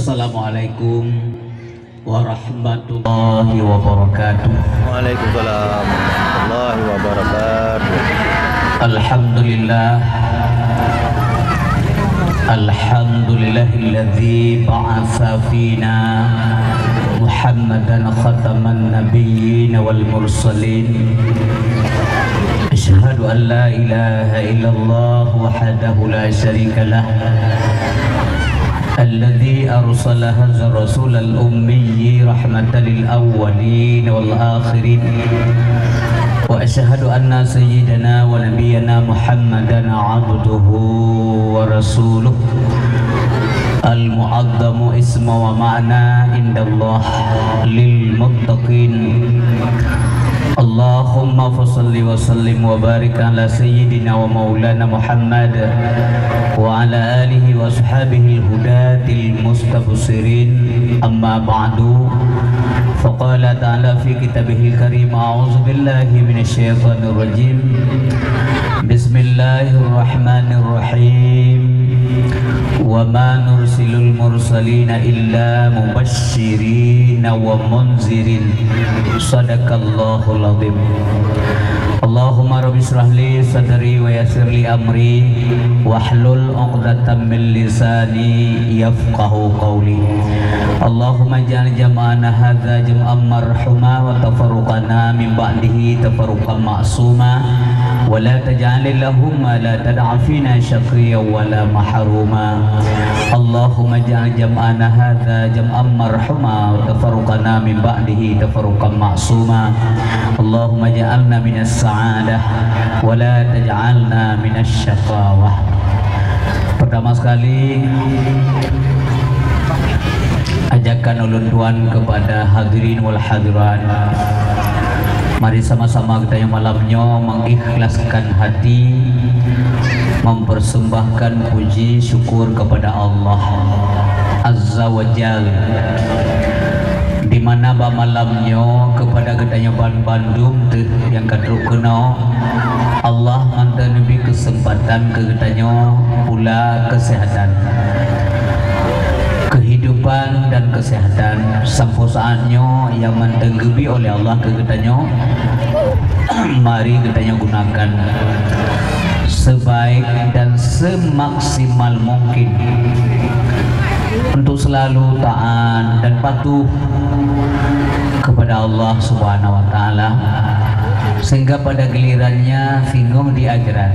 Assalamualaikum warahmatullahi wabarakatuh. Waalaikumsalam warahmatullahi wabarakatuh. Alhamdulillahilladzi ba'atsa fina Muhammadan khataman nabiyyin wal mursalin. Asyhadu an la ilaha illallah wahdahu la syarikalah alladzi arsala hadzal rasulal ummi rahmatan lil awwalin wal akhirin. Wa asyhadu anna sayyidana wa nabiyyana Muhammadan abduhu wa rasuluh al-mu'azzamu isma wa ma'na indallah lil muttaqin. Allahumma fasalli wa sallim wa barik ala sayyidina wa maulana Muhammad wa ala alihi wa ashabihi al-hudatil mustabsirin. Amma ba'du, faqala ta'ala fi kitabihil karim, a'udzu billahi minasy syaithanir rajim. Bismillahirrahmanirrahim. Wa ma nursilul mursalina illa mubashshirina wa munzirin. Sadaqallahul azim. Allahumma rabbi shrah li sadri wa yassir li amri wahlul 'uqdatam min lisani yafqahu qawli. Allahumma ij'al jam'ana hadza jam'an marhuma wa tafarruqana min ba'dihi tafarruqan ma'suma wa la taj'al lahumma la tad'a fina shaqiyyan wa la mahruma. Allahumma ij'al jam'ana hadza jam'an marhuma wa tafarruqana min ba'dihi tafarruqan ma'suma. Allahumma ij'alna minas sa'adah wa la taj'alna minasy syaqawah. Pertama sekali ajakan ulun tuan kepada hadirin wal hadirat, mari sama-sama kita yang malamnya mengikhlaskan hati, mempersembahkan puji syukur kepada Allah Azza wa Jalla, di mana malamnya kepada gedanya Bandung tuh yang kadruk kena Allah mantan lebih kesempatan ke gedanya pula kesehatan, kehidupan dan kesehatan sampai saatnya yang mentenggebi oleh Allah ke gedanya. Mari gedanya gunakan sebaik dan semaksimal mungkin untuk selalu taat dan patuh kepada Allah Subhanahu wa taala, sehingga pada gilirannya singgung di akhirat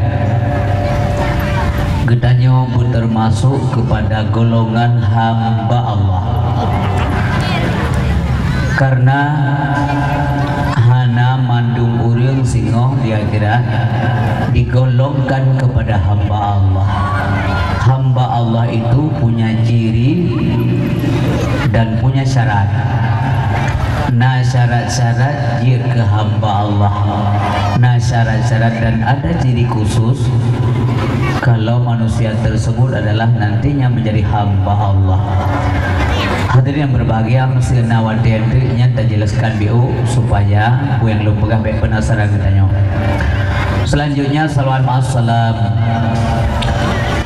gedanya pun termasuk kepada golongan hamba Allah, karena hana mandung urang singgung di akhirat digolongkan kepada hamba Allah. Hamba Allah itu punya ciri dan punya syarat. Nah, syarat-syarat dia ke hamba Allah. Nah, syarat-syarat dan ada ciri khusus kalau manusia tersebut adalah nantinya menjadi hamba Allah. Hadirin yang berbahagia, mesti nawati nya tak jelaskan BU supaya bu yang belum pegang baik penasaran katanya. Selanjutnya salawat ma'assalam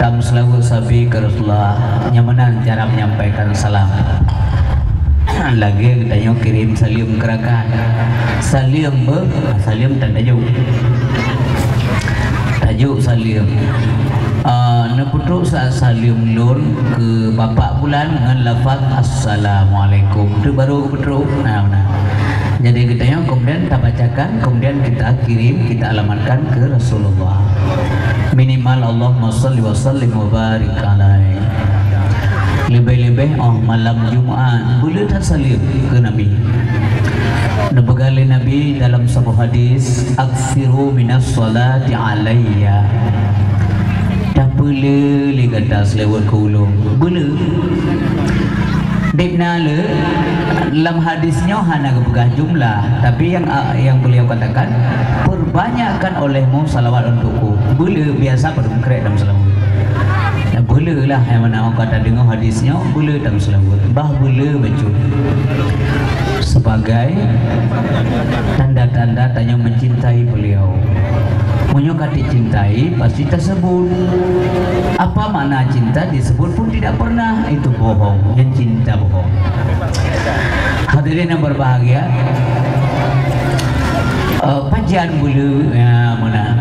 tam selalu sabi ke Rasulullah, nyamanan cara menyampaikan salam. Lagi katanya kirim salim kerakan salim salim tanda jauh tajuk salim neputuk saat salim lun ke bapak bulan dengan lafaz assalamualaikum itu baru putruk. Nah, jadi katanya kemudian kita bacakan, kemudian kita kirim, kita alamatkan ke Rasulullah. Minimal Allahumma sholli wa sallim wa barik alaihi. Lebih-lebih malam Jumaat boleh tak salim ke Nabi. Nabi Nabi dalam sebuah hadis, aksiru minas salati alayya. Tak boleh ligata selewat ke ulung. Boleh. Dibna le dalam hadisnya hanya kepegah jumlah, tapi yang beliau katakan perbanyakkan olehmu salawat untukku. Boleh biasa pada mengkerek dalam salawat. Ya, boleh lah yang mana orang kata dengar hadisnya boleh dalam salawat. Bah boleh baca sebagai tanda-tanda tanya mencintai beliau. Munyo kata cintai pasti tersebut. Apa makna cinta disebut pun tidak pernah, itu bohong. Yang cinta bohong. Hadirin yang berbahagia, pajian bulu ya mana?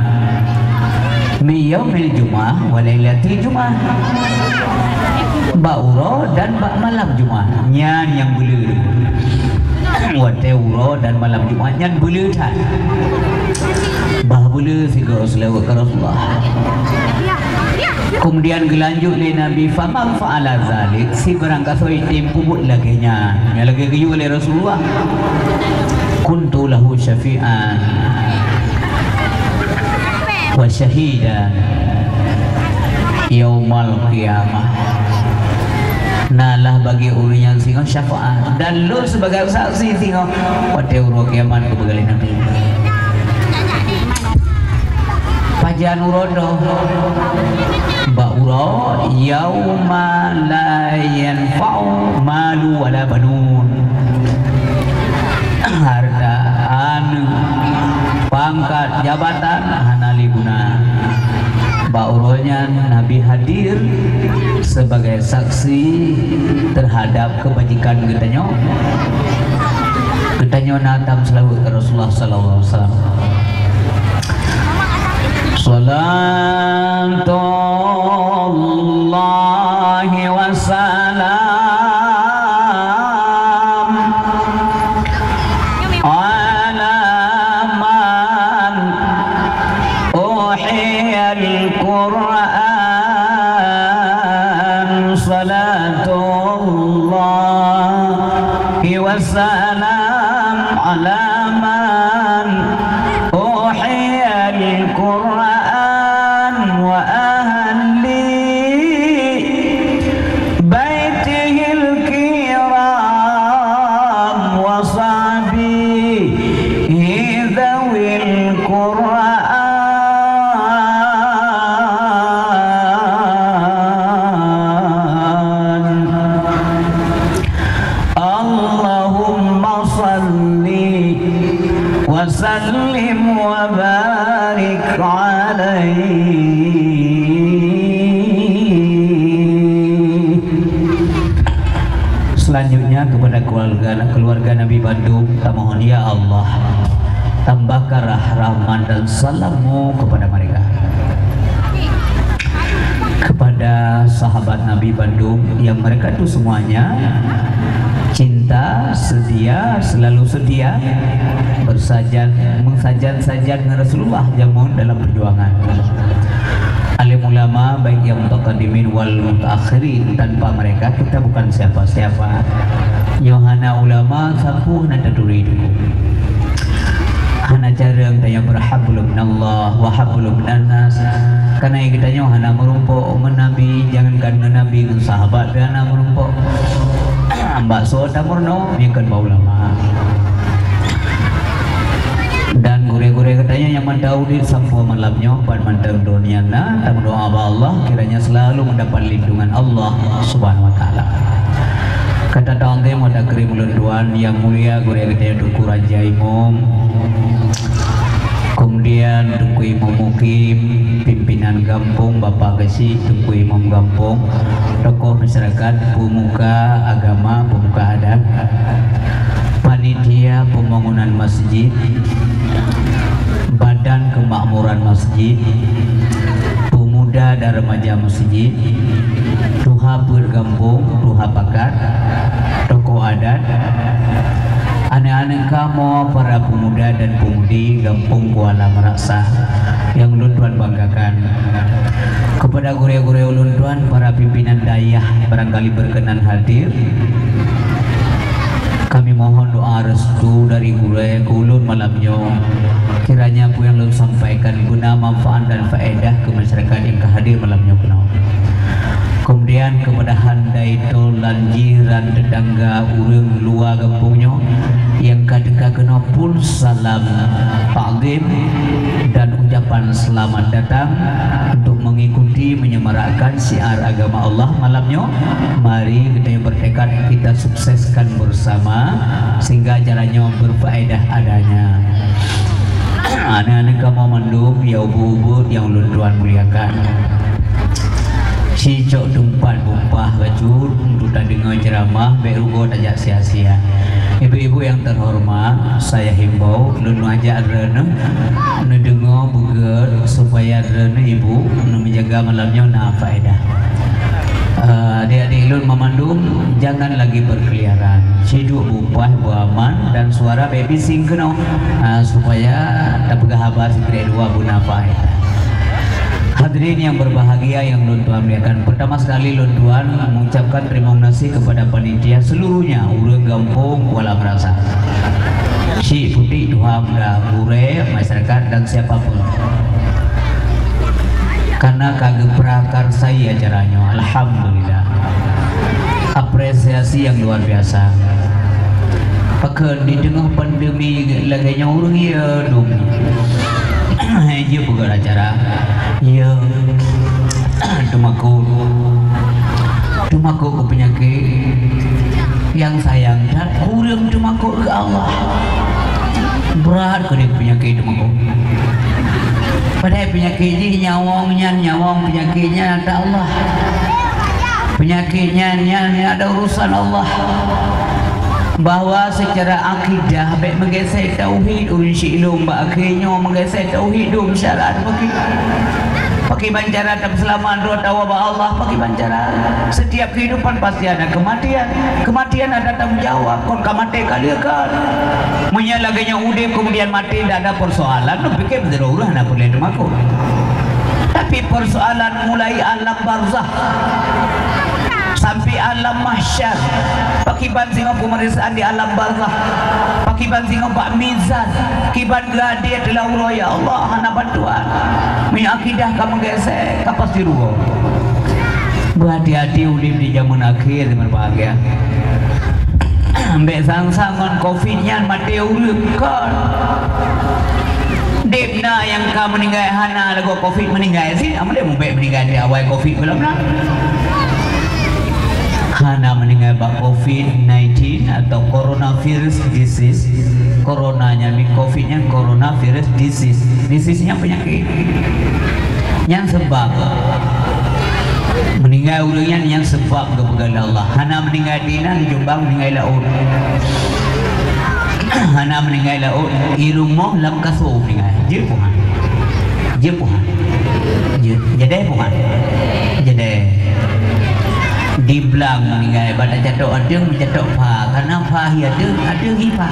Miyaumil Jum'ah wa lailatil Jum'ah. Ba'uro dan bak malam Jum'ah. Nyan yang bulu. Wateuro dan malam Jumat nyan bulu tan. Bah bulu siga Rasulullah. Kemudian gelanjut le Nabi faman fa'ala zalik, si barang kasoi tim kubut laginya. Yang lagi kayu oleh Rasulullah. Kuntu lahu syafi'an wa syahidan yaumal qiyamah. Nalah bagi uri yang singo syafaat dan lu sebagai saksi singo pada uro kiamat kebegali Nabi. Pajan urodo ba uro yauma la yanfa'u malu wala banun. Harta anu pangkat jabatan hanali guna. Bauronya Nabi hadir sebagai saksi terhadap kebajikan getanya. Getanya natam selalu ke Rasulullah sallallahu alaihi wasallam. Salatullahi wassalam Al-Quran, salatullahi wassalam ala man uhiya al-Quran wa ahli baitihi al-kiram wa sahbihi dhawil Quran. Wasallim wa barik alaihi. Selanjutnya kepada keluarga Nabi Bandung, mohon ya Allah tambahkan rahmat dan salammu kepada mereka. Kepada sahabat Nabi Bandung yang mereka itu semuanya cinta, sedia, selalu sedia mensajan dengan Rasulullah jamun dalam perjuangan. Alim ulama baik yang mutaqaddimin wal mutaakhirin, tanpa mereka kita bukan siapa-siapa. Yohana ulama sapuh nada duridu. Hana jarang tanya berhablum minallah wa hablum minannas. Karena kita hana merumpuk menabi, jangankan menabi sahabat hana merumpuk. Mbak Soda Murno mikan ulama. Dan gure-gure katanya yang mendaudi sampai malamnya pada mantap dunia na tak berdoa Allah kiranya selalu mendapat lindungan Allah Subhanahu wa taala. Kata tangge mata krim lunduan yang mulia gure katanya duku Raja Imam. Kemudian duku Imam Mukim, pimpinan kampung Bapak Gesi, duku Imam kampung, tokoh masyarakat, pemuka agama, pemuka adat, panitia pembangunan masjid, badan kemakmuran masjid, pemuda dan remaja masjid, tuha bergampung, tuha pakat, tokoh adat, anak-anak kamu, para pemuda dan pemudi Gampung Kuala Meraksa yang ulun tuan banggakan. Kepada gure-gure ulun tuan, para pimpinan dayah barangkali berkenan hadir, kami mohon doa restu dari gure ke ulun malamnya. Kiranya apa yang ulun sampaikan guna manfaat dan faedah ke masyarakat yang kehadir malamnya kuno. Kemudian kepada handai tolan jiran tetangga urang luar kampungnya yang kadeka kena pun salam takdim dan ucapan selamat datang untuk mengikuti menyemarakkan syiar agama Allah malamnya. Mari kita yang bertekad kita sukseskan bersama sehingga jalannya berfaedah adanya. Anak-anak kamu mandum ya ubu-ubu yang ulun tuan muliakan. Si cok tumpat bumpah baju untuk tak dengar ceramah berugo tajak sia-sia. Ibu-ibu yang terhormat, saya himbau lun ajak rene dengar buget supaya rene ibu menjaga malamnya na faedah. Adik-adik lun memandung jangan lagi berkeliaran. Ciduk bupah buaman dan suara baby sing kena supaya tak bergahabat sekali dua guna faedah. Hadirin yang berbahagia yang Lun Tuan muliakan, pertama sekali Lun Tuan mengucapkan terima kasih kepada panitia seluruhnya, urang kampung Kuala Merasa, si putih Tuhan Gure, masyarakat dan siapapun. Karena kagem prakarsai acaranya, alhamdulillah. Apresiasi yang luar biasa. Pakai di tengah pandemi laganya orang ya dong. Dia bukan acara. Ya, tumaku ke penyakit yang sayang dan kurang tumaku ke Allah. Berat ke penyakit tumaku. Padahal penyakit ini nyawang penyakitnya ada Allah. Penyakitnya ada urusan Allah. Bahwa secara akidah baik menggesek tauhid urun syilum ba akhirnya menggesek tauhid dum syarat pakai bancara dan selamat doa tawa ba Allah pakai bancara. Setiap kehidupan pasti ada kematian ada tanggung jawab kon kamate kali kan menyalaganya udah kemudian mati tidak ada persoalan lu pikir berulah nak boleh demaku. Tapi persoalan mulai alam barzah sampai alam mahsyar, pakiban singa pemeriksaan di alam barzah, pakiban singa pak mizan, kiban gadir adalah Allah ya Allah hana bantuan. Menyakidah kamu gesek, kapas di ruang. Berhati-hati urip di zaman akhir berbahagia. Ambek sang-sangon COVID-nya mati urip kan. Debna yang kamu meninggal hana lagu COVID meninggal sih, amal dia mubek meninggal di awal COVID belum nak. Hana meninggal bak COVID-19 atau coronavirus disease. Coronanya ni COVID-nya coronavirus disease. Disease-nya penyakit. Yang sebab meninggal ulangnya yang sebab kepada Allah. Hana meninggal di nang Jombang meninggal laut. Hana meninggal laut. Irumuh lam kasu meninggal. Je puhan. Jadi puhan. Jadi di belang meninggal pada jatuh ada menjatuh fa karena fa ada hifa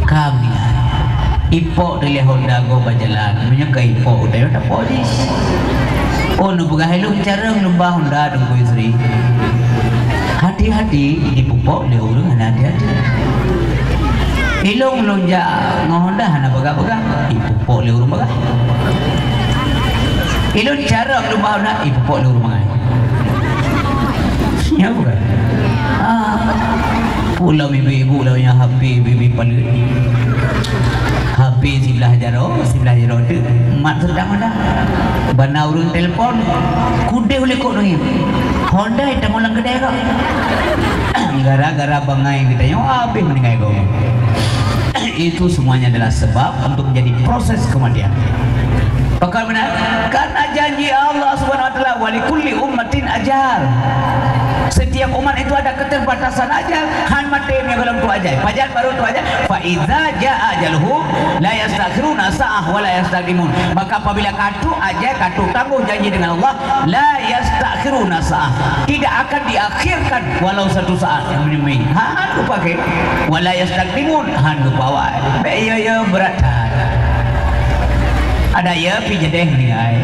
kami ipok dari Honda go berjalan menyekai ipok dari polis nu buka helung cara lembah Honda tunggu istri hati-hati di pupok dia urung hati-hati ilung lonjak Honda hana baga-baga ipupok dia urung baga. Itu cara rumah nak ibu pok lu rumah. Ya bukan. Pulau ibu-ibu lah yang HP ibu palu. HP sebelah jaro tu mat sedang ada. Bana urun telefon kude boleh kok ngi. Honda itu mulang gede kok. Gara-gara bangai kita yang habis meninggal kau. Itu semuanya adalah sebab untuk menjadi proses kematian. Pakar benar karena janji Allah Subhanahu wa taala wa likulli ummatin ajal. Setiap umat itu ada keterbatasan ajal. Han mati yang dalam tu ajal. Ajal baru tu ajal. Fa idza jaa ajaluhum la yastakhiruna sa'ah wa la yastaqdimun. Maka apabila katu ajal katu tangguh janji dengan Allah la yastakhiruna sa'ah. Tidak akan diakhirkan walau satu saat yang menyemai. Han lupa ke wa la yastaqdimun. Han lupa wa. Ya berat. Ada ya pijadeh ni ay.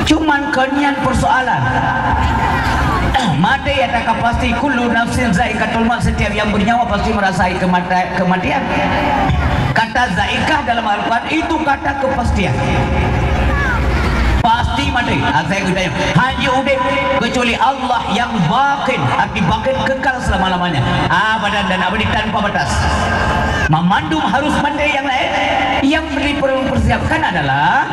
Cuman kenyan persoalan. Mati ya tak pasti kullu nafsin zaikatul maut, setiap yang bernyawa pasti merasai kematian. Kata zaikah dalam Al-Quran itu kata kepastian. Pasti mati. Saya kata hanya udah kecuali Allah yang bakin, arti bakin kekal selama-lamanya. Abadan dan abadi tanpa batas. Memandum harus mati yang lain. Yang dipersiapkan adalah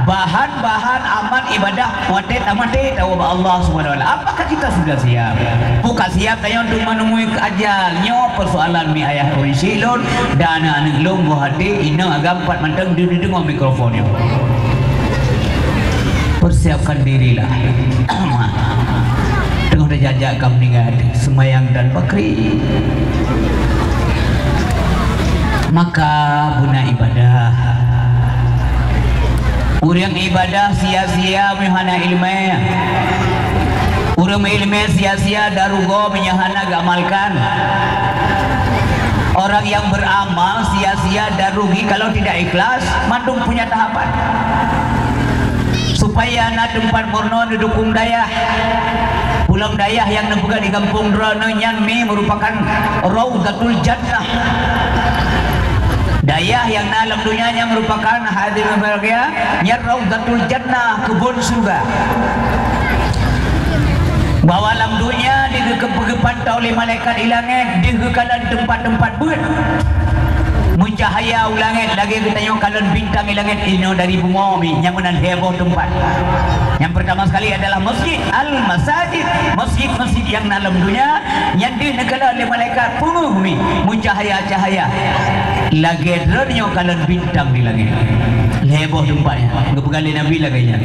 bahan-bahan aman ibadah muated tahu Allah Subhanahu wa taala. Apakah kita sudah siap? Bukan siap tanya untuk menemui ajalnya persoalan mi ayah orisilon dan anak lung hati ina agak empat manteng di dengar mikrofonnya. Persiapkan dirilah. Tengah dah jajak kamu meninggal semayang dan bakri. Maka guna ibadah. Urang ibadah sia-sia mihana ilmu. Urang ilmu sia-sia darugo menyahana gamalkan. Orang yang beramal sia-sia dan rugi kalau tidak ikhlas. Mandung punya tahapan. Supaya anak tempat murno didukung dayah pulang dayah yang nembuka di kampung Drono Nyanmi merupakan Raudatul Jannah. Dayah yang dalam dunianya merupakan hadir bahagia ya Raudatul Jannah, kebun surga. Bahwa alam dunia digepantau oleh malaikat ilangnya digekalan tempat-tempat ber mencahaya ulangit lagi kita tengok kalon bintang ilangit ino dari bumi nyamunan heboh tempat. Yang pertama sekali adalah masjid al-masajid, masjid-masjid yang dalam dunia yang dinegala oleh malaikat penuh bumi mencahaya-cahaya lagi dronyo kalon bintang di langit heboh tempatnya ngepegali Nabi laginya.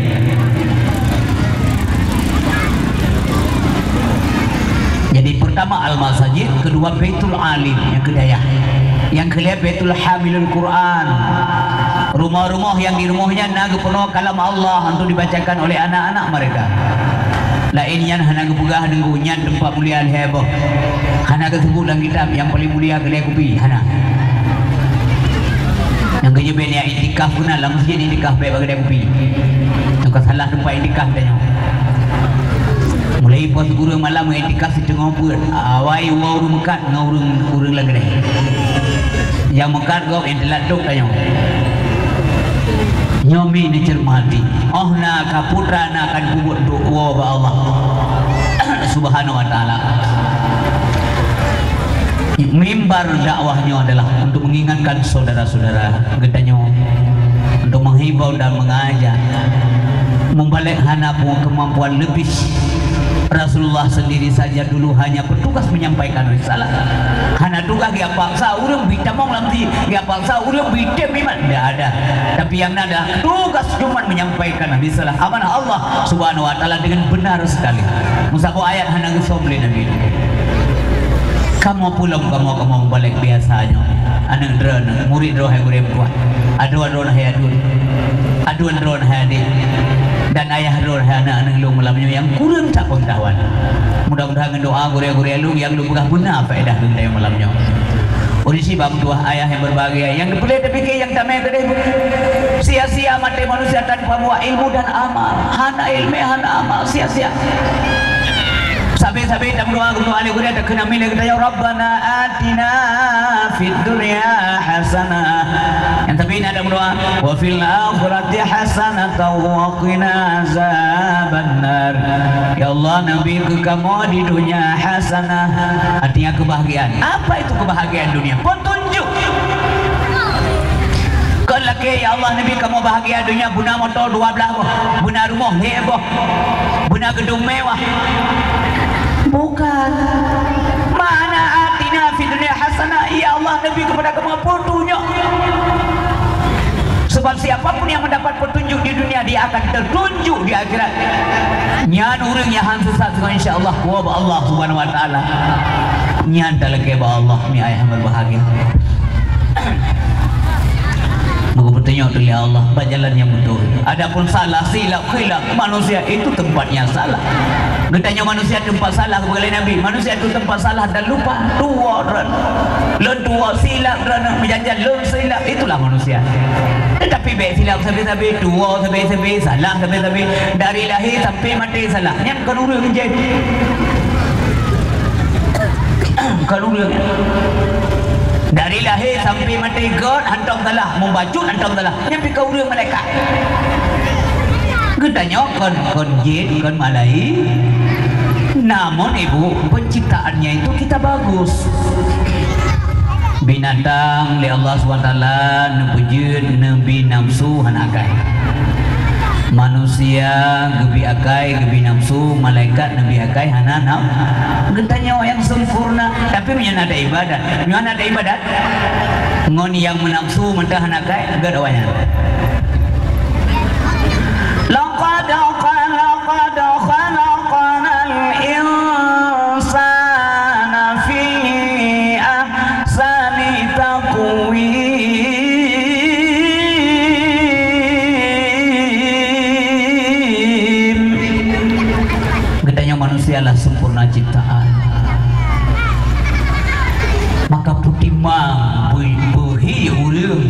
Jadi pertama al-masajid, kedua Baitul Alim yang kedaya, yang kelima Baitul Hamilul Quran, rumah-rumah yang di rumahnya naga penuh kalam Allah untuk dibacakan oleh anak-anak mereka. Lain yang hana kepegah dengunyan tempat mulia heboh, hana kesebut dalam kitab yang paling mulia kedai kopi hana. Yang kejadian yang itikaf pun dalam masjid itikaf baik kedai kopi. Tukar salah tempat itikaf tanya. Mulai pas guru malam itikaf di tengah pun awai urung mekat urung lagi deh. Yang mekat kau entelat dok tanya. Nyomi ni cermati. Oh na kaputra na akan kubur doa ba Allah Subhanahu wa taala. Mimbar dakwahnya adalah untuk mengingatkan saudara-saudara katanya untuk menghibau dan mengajar membalik hana kemampuan lebih. Rasulullah sendiri saja dulu hanya bertugas menyampaikan risalah. Hana tugas dia paksa urang bitamong lamti, dia paksa urang bitem iman tidak ada. Tapi yang ada tugas cuma menyampaikan risalah amanah Allah Subhanahu wa taala dengan benar sekali. Musabah ayat hana gesoble Nabi. Kamu pulang kamu balik biasanya. Anak drone murid roh hai gurem kuat. Aduan hai aduan drone hai adik. Dan ayah dor anak lu malamnya yang kurang tak pengetahuan. Mudah-mudahan doa gure-gure lu yang lu bukan guna faedah lu yang malamnya. Urisi bab dua ayah yang berbahagia yang boleh dipikir yang tamai kedai sia-sia mati manusia tanpa buah ilmu dan amal. Hana ilmu hana amal sia-sia. Sabi-sabi dalam doa Ali guru ada kena milik kita ya Rabbana atina fid dunya hasanah. Yang tapi ada doa wa fil akhirati hasanatan wa qina azabannar. Ya Allah Nabi ke kamu di dunia hasanah artinya kebahagiaan. Apa itu kebahagiaan dunia? Petunjuk. Kelaki ya Allah Nabi kamu bahagia dunia buna motor 12 buna rumah heboh buna gedung mewah. Bukan. Mana atina fi dunia hasanah ya Allah Nabi kepada kamu petunjuk. Sebab siapapun yang mendapat petunjuk di dunia dia akan tertunjuk di akhirat. Nyan urang yang sesat insyaallah wa Allah Subhanahu wa taala. Nyan dalake ba Allah mi ayah berbahagia. Moga bertanya oleh Allah berjalan yang betul. Adapun salah silap khilaf manusia itu tempatnya salah. Getanya manusia tempat salah kepada Nabi. Manusia itu tempat salah dan lupa. Dua silap dan menjanjikan lun silap itulah manusia. Tetapi baik silap sampai dua sampai salah sampai dari lahir sampai mati salah. Yang kedua menjadi kedua dari lahir sampai mati god hantam salah membacut hantam salah. Yang pikau urang malaikat. Getanya kon jin kon malai. Namun ibu penciptaannya itu kita bagus. binatang li Allah SWT nepujud nebi nafsu hanakai, manusia gebi akai gebi nafsu, malaikat nebi akai hana naf getanya yang sempurna. Tapi punya ada ibadat, punya ada ibadat ngon yang menafsu mentah hanakai gak awalnya. Laqad khalaqnal insana fi ahsani taqwim. Gedanya manusia lah sempurna ciptaan. Maka putimang buhi urang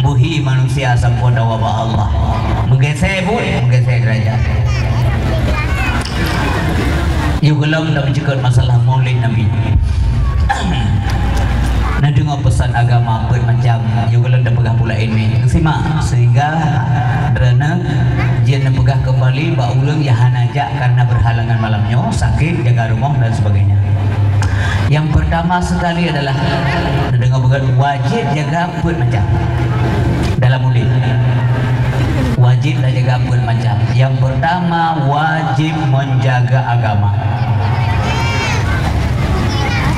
buhi manusia sempurna wabah Allah menggesek derajat. Yuk gelam dah mencekut masalah maulid Nabi. Nah dengar pesan agama apa macam yuk gelam dah pegah pula ini simak sehingga derana dia nak pegah kembali bak ulang ya hanajak karena berhalangan malamnya sakit jaga rumah dan sebagainya. Yang pertama sekali adalah dengar begat wajib jaga apa macam dalam maulid. Wajib dah jaga apa macam. Yang pertama wajib menjaga agama.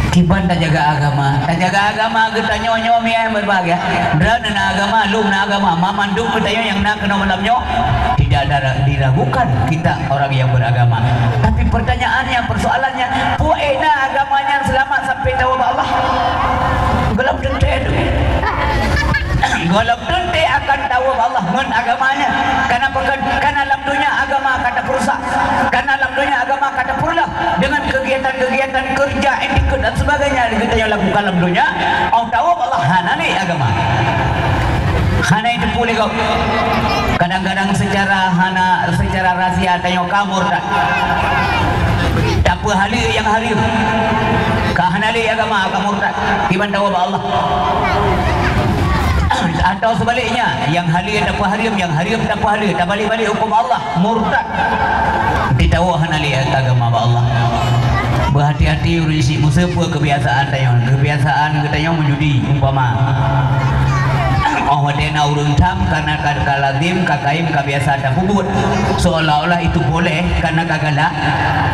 Kiban tak jaga agama, getanya nyomi yang berbahagia. Dan agama, lum na agama, mamandung getanya yang nak kena malamnya tidak ada diragukan kita orang yang beragama. Tapi pertanyaannya, persoalannya, puena agamanya selamat sampai tahu Allah. Gelap dente itu. Golok dente akan tahu Allah mun agamanya. Karena dalam dunia agama kata perusak. Karena dalam dunia agama kata purlah dengan kegiatan-kegiatan kerja, etik dan sebagainya kita yang lakukan dalam dunia. Orang tahu Allah hanani agama. Hana itu pulih kau. Kadang-kadang secara rahsia tanya kamur tak. Tak apa hari yang hari. Kahanali agama kamur tak. Iman tahu Allah. Atau sebaliknya, yang halim tak harim, yang harim tak halim, tak balik-balik hukum Allah, murtad. Ditawahan ali agama Allah. Berhati-hati urisi musafir kebiasaan tayang, kebiasaan katanya menjudi umpama. Oh wadena urang tam karena kalazim kakaim kebiasaan tak pubut seolah-olah itu boleh karena kagala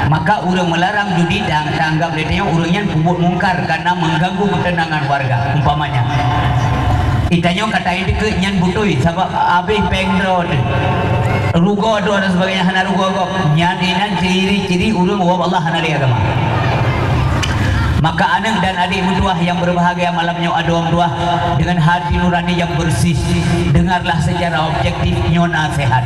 maka urang melarang judi dan tanggap letenya urangnya pubut mungkar karena mengganggu ketenangan warga umpamanya. Itanya kata ini ke nyan butui sebab habis pengdrod rugo do dan sebagainya hana rugo go nyan inan ciri-ciri urang wa Allah hana agama. Maka anak dan adik bertuah yang berbahagia malamnya adoam tuah dengan hati nurani yang bersih, dengarlah secara objektif nyona sehat.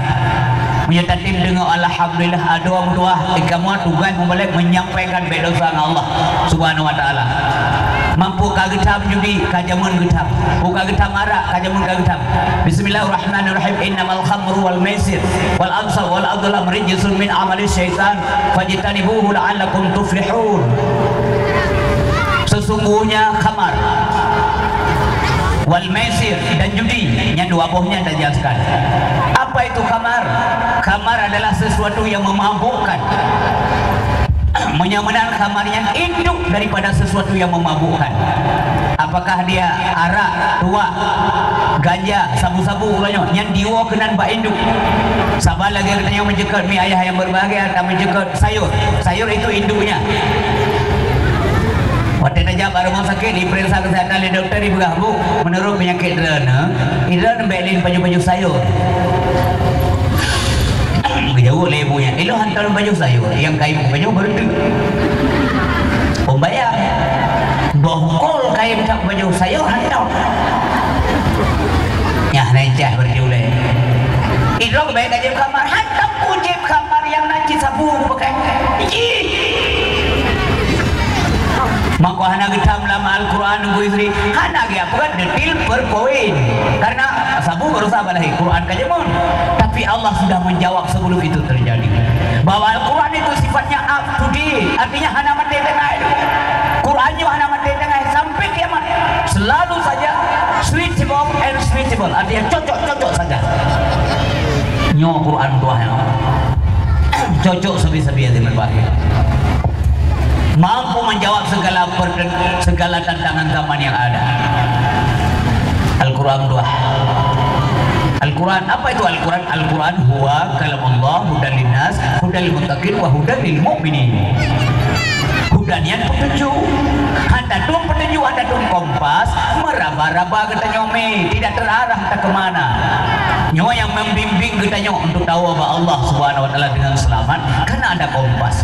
Menyatakan dengan alhamdulillah adoam tuah kamu tugas membalik menyampaikan bedosa Allah Subhanahu wa taala. Mampu kagetam judi kajamun getam, buka getam arak kajamun kagetam. Bismillahirrahmanirrahim. Innamal khamru wal maisir wal ansab wal adlam rijsun min amali syaitan fajtanibuhu la'allakum tuflihun. Sesungguhnya khamar wal maisir dan judi yang dua buahnya dah jelaskan. Apa itu khamar? Khamar adalah sesuatu yang memabukkan. Menyamakan khamarnya induk daripada sesuatu yang memabukkan. Apakah dia arak, tua, ganja, sabu-sabu ulanya yang diwa kenan ba induk. Sabar lagi katanya menjekat mi ayah yang berbahagia atau menjekat sayur. Sayur itu induknya. Waktu najak baru mau sakit diperiksa kesehatan oleh doktor ibu bu menurut penyakit drena belin baju-baju sayur. Jauh lebunya, ilo hantar baju sayur yang kain baju berhenti. Pembayar, bongkol kain tak baju sayur hantar. Ya necah berjule. Ilo baik aja kamar hantar kujib kamar yang nanti sabu pakai. Maka hana getam lama Al-Quran nunggu istri hana dia bukan detil per poin karena sabu baru sabar lagi Quran kajemun tapi Allah sudah menjawab sebelum itu terjadi bahwa Al-Quran itu sifatnya up to date artinya hana mati tengah itu Qurannya hana mati tengah sampai kiamat selalu saja switchable and switchable artinya cocok saja nyo Quran Tuhan cocok sebi-sebi yang berbahagia. mampu menjawab segala tantangan zaman yang ada. Al-Quran dua. Al-Quran, apa itu Al-Quran? Al-Quran huwa kalamullah hudan linnas hudal muttaqin wa hudan lil mu'minin. Hudanian petunjuk, handadung petunjuk, handadung kompas, meraba-raba kita nyome, tidak terarah kita kemana. Nyawa yang membimbing kita nyawa untuk tahu bahwa Allah Subhanahu wa taala dengan selamat karena ada kompas.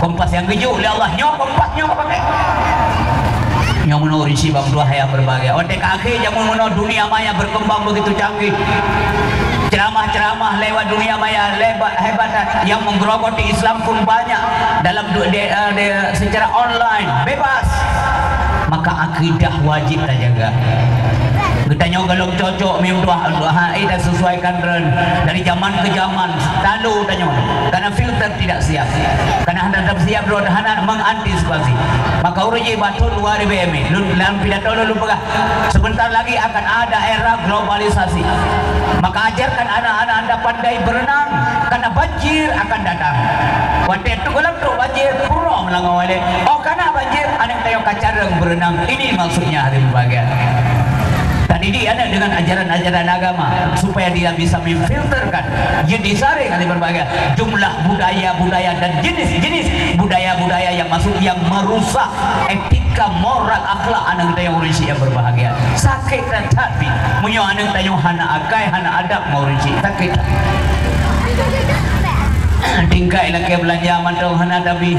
Kompas yang keju oleh Allah, nyawa kompas nyawa pakai. Yang menurut isi bang dua hayat berbagai. Otak akhir yang menurut dunia maya berkembang begitu canggih. Ceramah-ceramah lewat dunia maya hebat yang menggerogoti Islam pun banyak dalam secara online bebas. Maka akidah wajib kita jaga. Kita nyawa kalau cocok minum doa dan sesuaikan dari zaman ke zaman lalu tanya karena filter tidak siap karena hendak siap roda hendak mengantisipasi maka uruji batu luar BMI dalam pidato dulu pegah sebentar lagi akan ada era globalisasi maka ajarkan anak-anak anda pandai berenang karena banjir akan datang waktu itu kalau banjir pura melangawale oh karena banjir anak tayong kacareng berenang ini maksudnya hari berbahagia. Tadi dia ada dengan ajaran-ajaran agama supaya dia bisa memfilterkan jenis-jenis dari berbagai jumlah budaya-budaya dan jenis-jenis budaya-budaya yang masuk yang merusak etika moral akhlak anak kita yang urisi yang berbahagia sakit dan tapi munyo anak kita yang hana akai hana adab urisi sakit tingkah ilakai belanja mantau hana dabi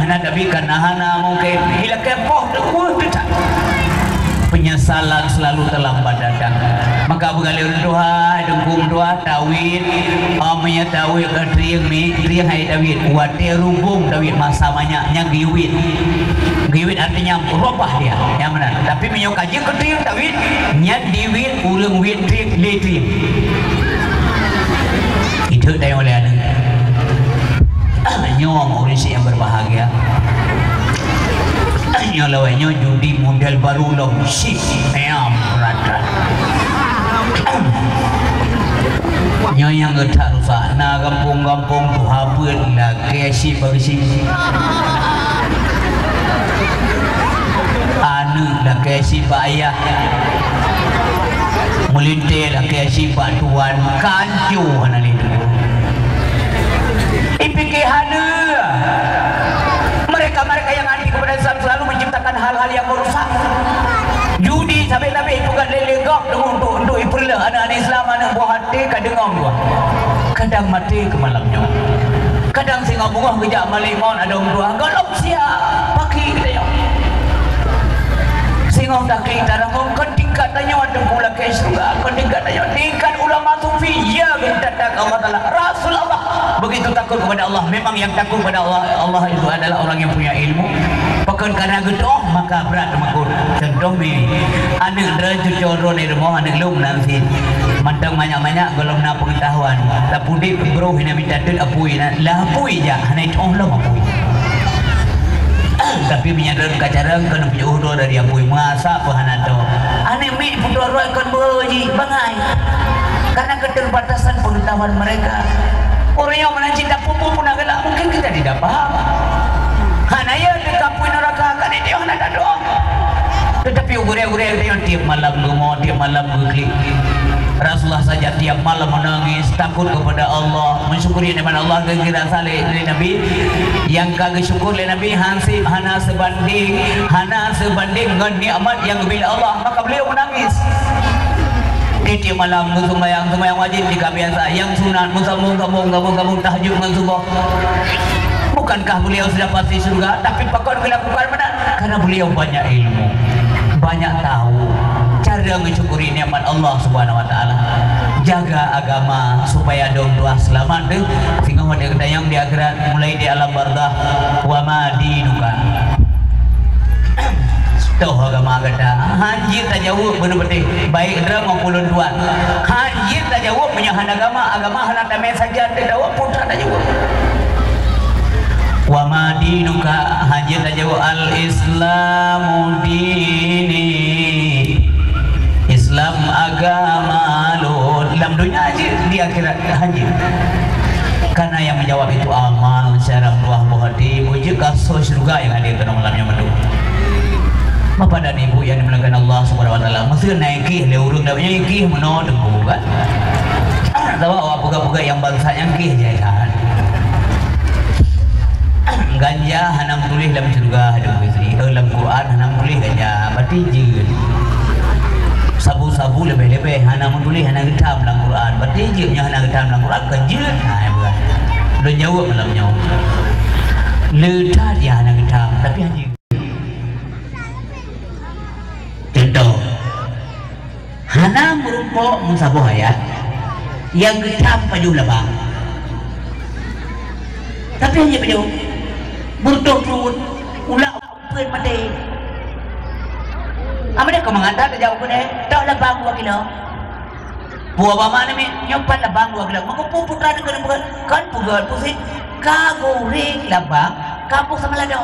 karena hana mungkin ilakai poh deku tidak penyesalan selalu terlambat datang maka begalir doa dengkum doa tawid amanya tawid triang hai tawid wate rubung tawid masa banyaknya giwit artinya robah dia yang benar tapi menyo kaji ke triang tawid nyat diwit urang wit triang le triang itu tayang oleh anak nyong urisi yang berbahagia nyolawanya judi model baru loh sih meam rata yang ngetar rusak na kampung-kampung tuh habis lah kesi bagi anu lah kesi bayah melintir lah kesi batuan kancu hana itu ipikih hana mereka yang anti kepada Islam selalu menciptakan hal-hal yang merusak judi sampai-sampai itu kan lelegak untuk iperlah anak-anak Islam anak buah hati kadang buah kadang mati ke malamnya kadang singa buah kejak malimon ada buah galop siap pagi kita ya singa dah kita dah tingkat tanya ada pula ke surga tingkat tanya tingkat ulama sufi ya minta Allah Taala Rasulullah begitu takut kepada Allah memang yang takut kepada Allah itu adalah orang yang punya ilmu pakai karena gedoh maka berat makut contoh ni anak deraju coro ni rumah anak lum nanti mantang banyak-banyak belum nak pengetahuan tapi di bro hina minta tud apui lah apui je hanya itu Allah apui tapi menyadar kacarang kena punya udo dari apui masa pahan atau ane mi putu roy kon boji bangai karena keterbatasan pengetahuan mereka orang yang mencinta pupu pun agak mungkin kita tidak paham hanaya dikapui neraka kan ini yang ada doang tetapi ugure-ugure yang tiap malam gemot tiap malam geklik Rasulullah saja tiap malam menangis takut kepada Allah mensyukuri nikmat Allah kira saleh dari Nabi yang kagak syukur oleh Nabi hana sebanding dengan nikmat yang bila Allah maka beliau menangis di malam sembahyang wajib jika biasa yang sunat musambung tahajud dengan subuh bukankah beliau sudah pasti surga tapi pakon dilakukan mana karena beliau banyak ilmu banyak tahu cara mensyukuri nikmat Allah Subhanahu wa taala jaga agama supaya doa selamat deh sehingga pada kedayang di akhirat mulai di alam barzah wa ma dinuka tuh agama kita haji tak jauh benar-benar baik drama pulun tuan haji tak jauh punya agama halal damai saja tak jauh putra tak jauh wa ma dinuka haji tak jauh al-islamu dini Islam agama lo dalam dunia haji di akhirat haji Karena yang menjawab itu amal secara buah hati. Puji kasih surga yang hadir pada malamnya mendung. Bapak dan Ibu yang dimuliakan Allah Subhanahu wa taala, mesti naiki le urang dah naiki meno debu kan. Tahu awak buka-buka yang bangsa yang kih jalan. Ganja hanam tulis dalam surga ada istri. Dalam Quran hanam tulis ganja, berarti jin. Sabu-sabu lebih-lebih hanam tulis hanam hitam dalam Quran. Berarti jinnya hanam hitam dalam Quran kan jin. Nah, bukan. Lu jawab malam nyawa. Ledah dia hanam hitam tapi anjing. Contoh. Hanam merupa musabuh ayat yang hitam paju labang. Tapi hanya paju berturut-turut ulah pen mati. Amade kau mengata ke jauh kene, tak labang 2 kilo. Buah bama ni nyopat labang 2 kilo. Maka putra dengan bukan kan pugal pusing kagoreng labang kampung sama lado.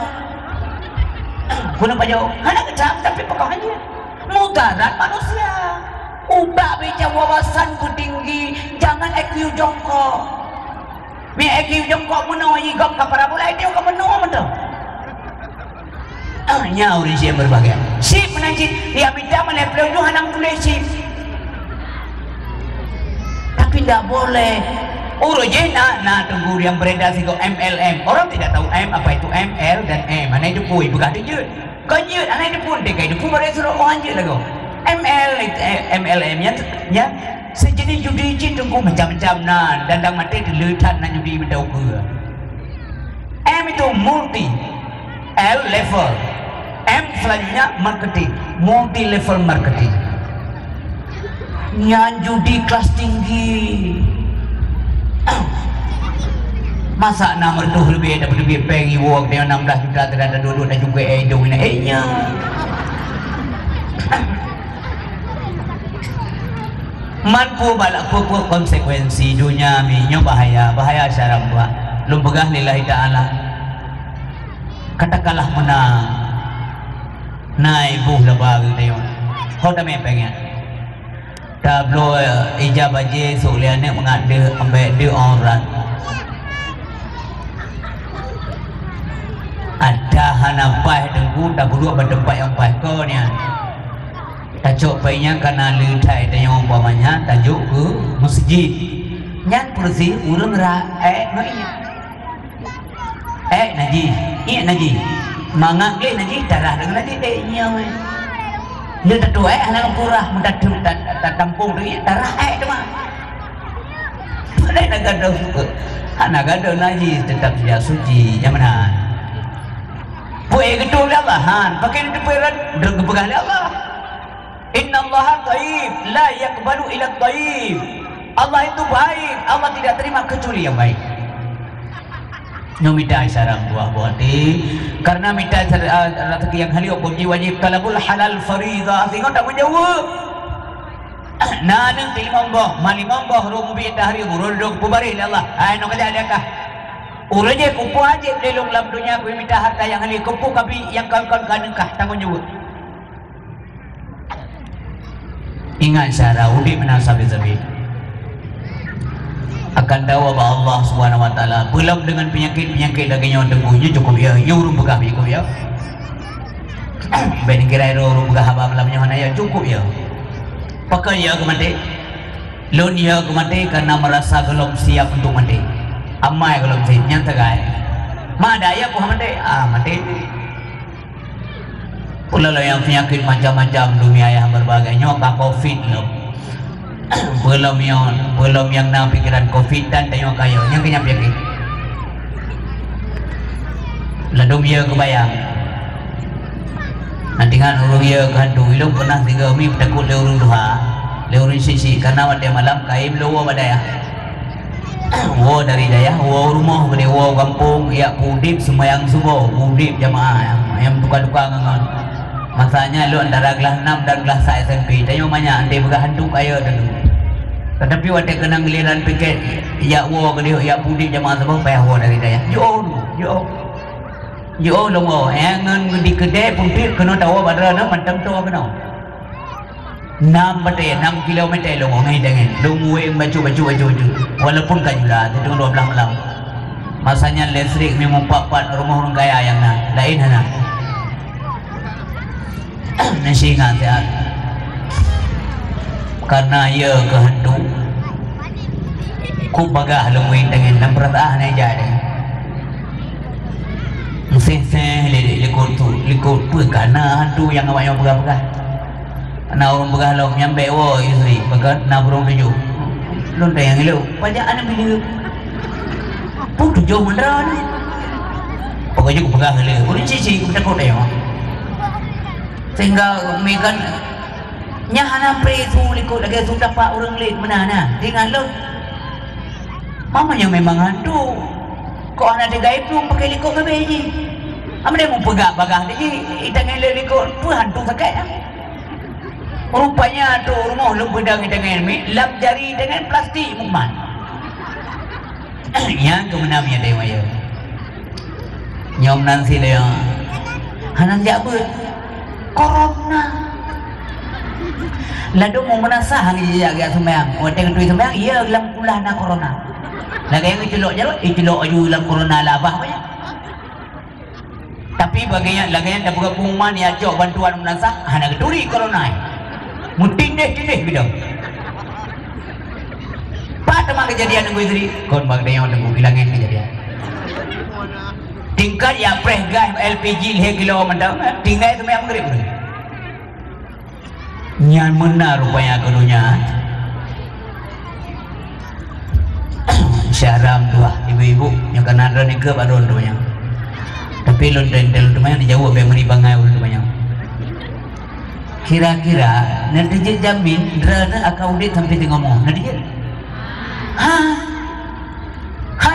Guna paju, hana kecap tapi pokok hanya mudarat manusia. Ubah bicara wawasan ku tinggi, jangan IQ jongkok. Mi IQ jongkok menoi gop kapara boleh dia kau menoi betul. Nyawa di sini berbagai. Sip menanjit dia minta melepel tu hanam tulis sip. Tapi tidak boleh. Urut je nak tunggu yang beredar sih kau MLM. Orang tidak tahu M apa itu ML dan M. Mana itu pui berkata je. Kau je, anak itu pun dekai itu pun beredar suruh orang je lah kau. MLM ya sejenis judi je tunggu macam-macam nan dandang mati diletak nak judi benda apa. M itu multi, L level, M selanjutnya marketing, multi level marketing. Yang judi kelas tinggi. Masa nomor tu lebih dapat lebih pengi wong dia 16 juta terhadap dua dan juga itu nya. Mampu balak pokok konsekuensi dunia minyo bahaya secara buah lu pegah lillahi ta'ala katakanlah menang naik buh lebah gitu kau tak pengen tablo ijabah je soaliannya mengada ambil dia orang ada hanapai tengku tak perlu berdebat yang baik kau ni tajuk baiknya karena letai dan yang umpamanya tajuk ke masjid nyan kursi urang ra naji naji mangak le naji darah dengan naji nya we le tatu anak purah mudah tampung tu darah tu mah pada anak ada naji tetap dia suci yang mana buat gedung Allah han pakai itu peran bergepegang Allah. Inna Allah taib la yakbalu ila taib. Allah itu baik, Allah tidak terima kecuali yang baik. Nomita sarang buah hati karena minta rezeki yang halio puji wajib talabul halal faridah sehingga tak menjawab. Nanang ti monggo, mali monggo rum bi tahri uruduk pubarih Allah. Ai no kada adakah? Uruje kupu aja delong lam dunia ku minta harta yang halio kupu kabi yang kawan-kawan kanengkah tanggung jawab. Ingat cara udik menasabi-sabi akan tahu bahwa Allah Subhanahu wa taala belum dengan penyakit-penyakit dagingnya tenggunya cukup ya urung begah cukup ya ben kira urung begah haba malamnya mana ya cukup ya pakai ya ke mati lon ya ke mati karena merasa belum siap untuk mati amai belum siap nyata gay mana ya ku mati mati pula yang penyakit macam-macam dunia yang berbagai nyoka covid loh belum yang nak pikiran covid dan tanya kayo yang kena penyakit lalu dia kebayang nanti kan urung dia kandu ilung pernah tiga mi takut le urung duha le urung sisi karena pada malam kaim lo pada ya wo dari daya wo rumah gede wo kampung ya pudip sembahyang subuh pudip jamaah yang duka-duka ngangon masanya lu antara kelas 6 dan kelas SMP tanya banyak ande begah handuk ayo dulu tetapi waktu kena giliran piket ya wo gede ya pudip jamaah sebab payah wo dari daya yo long wo ngan di kedai pudip kena tahu badra na mantam tu kena 6 kilometer lo ngai dengan dungu yang baju walaupun kajula itu 12 malam masanya listrik memang pak rumah orang kaya yang lain hana nasi ngantian karena ia kehendak ku bagah lungwing dengan namprata ne jadi sen likut pu karena hantu yang awak yang begah na orang begah long nyampe wo istri bagat na burung tuju lonte yang ilu pajak ana bila pu tuju mandra ni pokoknya ku begah le ku cici ku takut ya sehingga mekan nyahana pre tu likut lagi sudah pak orang lek mana tinggal lo mamanya memang hantu kok anak dia gaib tu pakai likut ke beji ama dia mau pegak bagah dia itang ele likut tu hantu sakai rupanya tu rumah lu pedang dengan lap jari dengan plastik mukman yang kemenamnya dia maya nyom nansi dia hanan jabe corona lalu mau menasah hang jaga sembahyang wateng tu sembahyang iya dalam kulah na corona lagi yang celok aju dalam corona labah banyak tapi bagian lagi dah buka pengumuman ya cok bantuan menasah hana keturi corona mutindeh bidang pada mak kejadian nunggu istri kon bag dia yang nunggu bilangin kejadian tingkat ya preh gas LPG leh kilo mandang tinggal itu memang grip nyan benar rupanya kedunya syaram tua ibu-ibu yang kena ada ni ke baron tu banyak tapi lonten tu banyak dijawab yang meri bangai tu banyak kira-kira nanti je jamin drana akau dia sampai tengok ngomong nanti je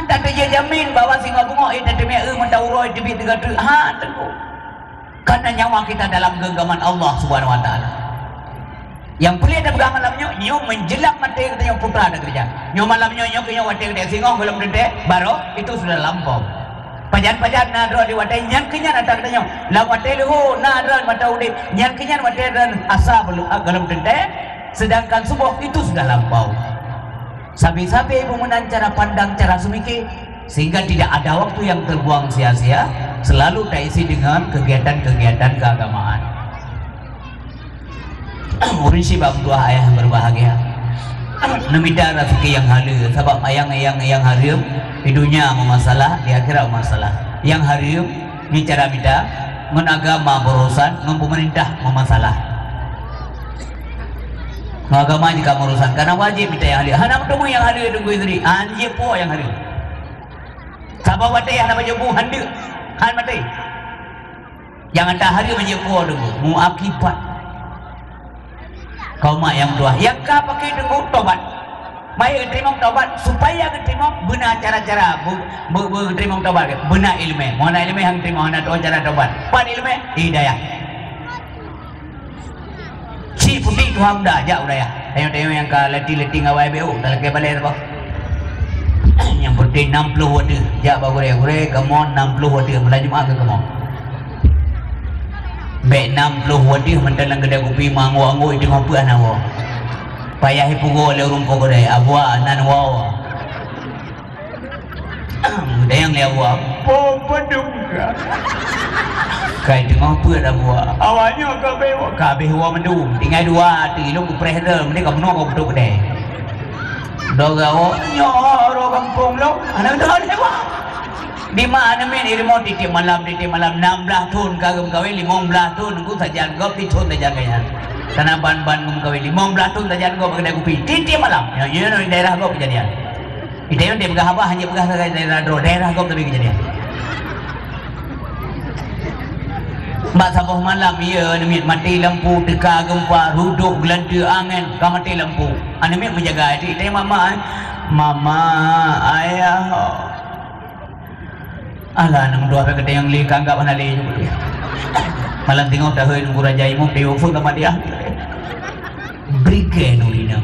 tak je jamin bahwa singa bunga itu demi mendawuroi demi 3 tentu karena nyawa kita dalam genggaman Allah Subhanahu wa taala. Yang boleh ada pegang malamnya nyo menjelak mata kita yang putra ada kerja nyo malamnya nyo kaya wadah dia singong belum dede baru itu sudah lampau pajan-pajan nadro di wadah nyan kenyan ada katanya la wadah lu nadro mata udik nyan kenyan wadah dan asa belum dede sedangkan subuh itu sudah lampau sabi-sabi ibu menan cara pandang cara sumiki sehingga tidak ada waktu yang terbuang sia-sia selalu terisi dengan kegiatan-kegiatan keagamaan. Urisi bab dua ayah berbahagia nemida rezeki yang halal sebab ayang-ayang yang harum di dunia masalah di akhirat masalah yang harum ni cara bida menagama berurusan pemerintah masalah agama jika urusan karena wajib kita yang halal hana bertemu yang halal tunggu istri anjir po yang halal sabab wate yang nama jebu handu han mati jangan tak halal menjepo tunggu muakibat kaum yang dua yang kau pakai tunggu tobat mai terima tobat supaya terima benar cara-cara terima tobat benar ilmu mana ilmu yang terima mana cara tobat pan ilmu hidayah si putih Tuhan dah jauh dah ya tengok yang kau letih-letih ngawai BU tak lagi balik apa yang putih 60 watt jak bagure kemon 60 watt melaju mak ke kemon Bek 60 wadih mendalang kedai kopi mango-ango itu mampu anawo. Payah ipugo le urung ko kedai abwa nan wawa. Dayang le abwa. Po padung ka. Kai tengah apa dah buat. Awaknya kabeh wa mendung. Tinggal 2 tilung prehder mending kamu no ko kedai. Dogawo nyoro kampung lo. Anak dah lewa. Di mana men irimo di malam 16 tahun kagum kawin 15 tahun ku saja gop di tahun saja kaya karena ban mum kawin 15 tahun saja gop kedai kopi di malam ya di daerah gop kejadian di daerah dia begah apa hanya begah saja daerah gop tapi kejadian mbak sabuh malam iya nemit mati lampu teka gempa ruduk gelanda angin ka mati lampu anemit menjaga adik dia mama ayah alah nang dua ke yang li kanggap mana li malam tengok dah heu nunggu raja imam di ufuk sama dia brike nurina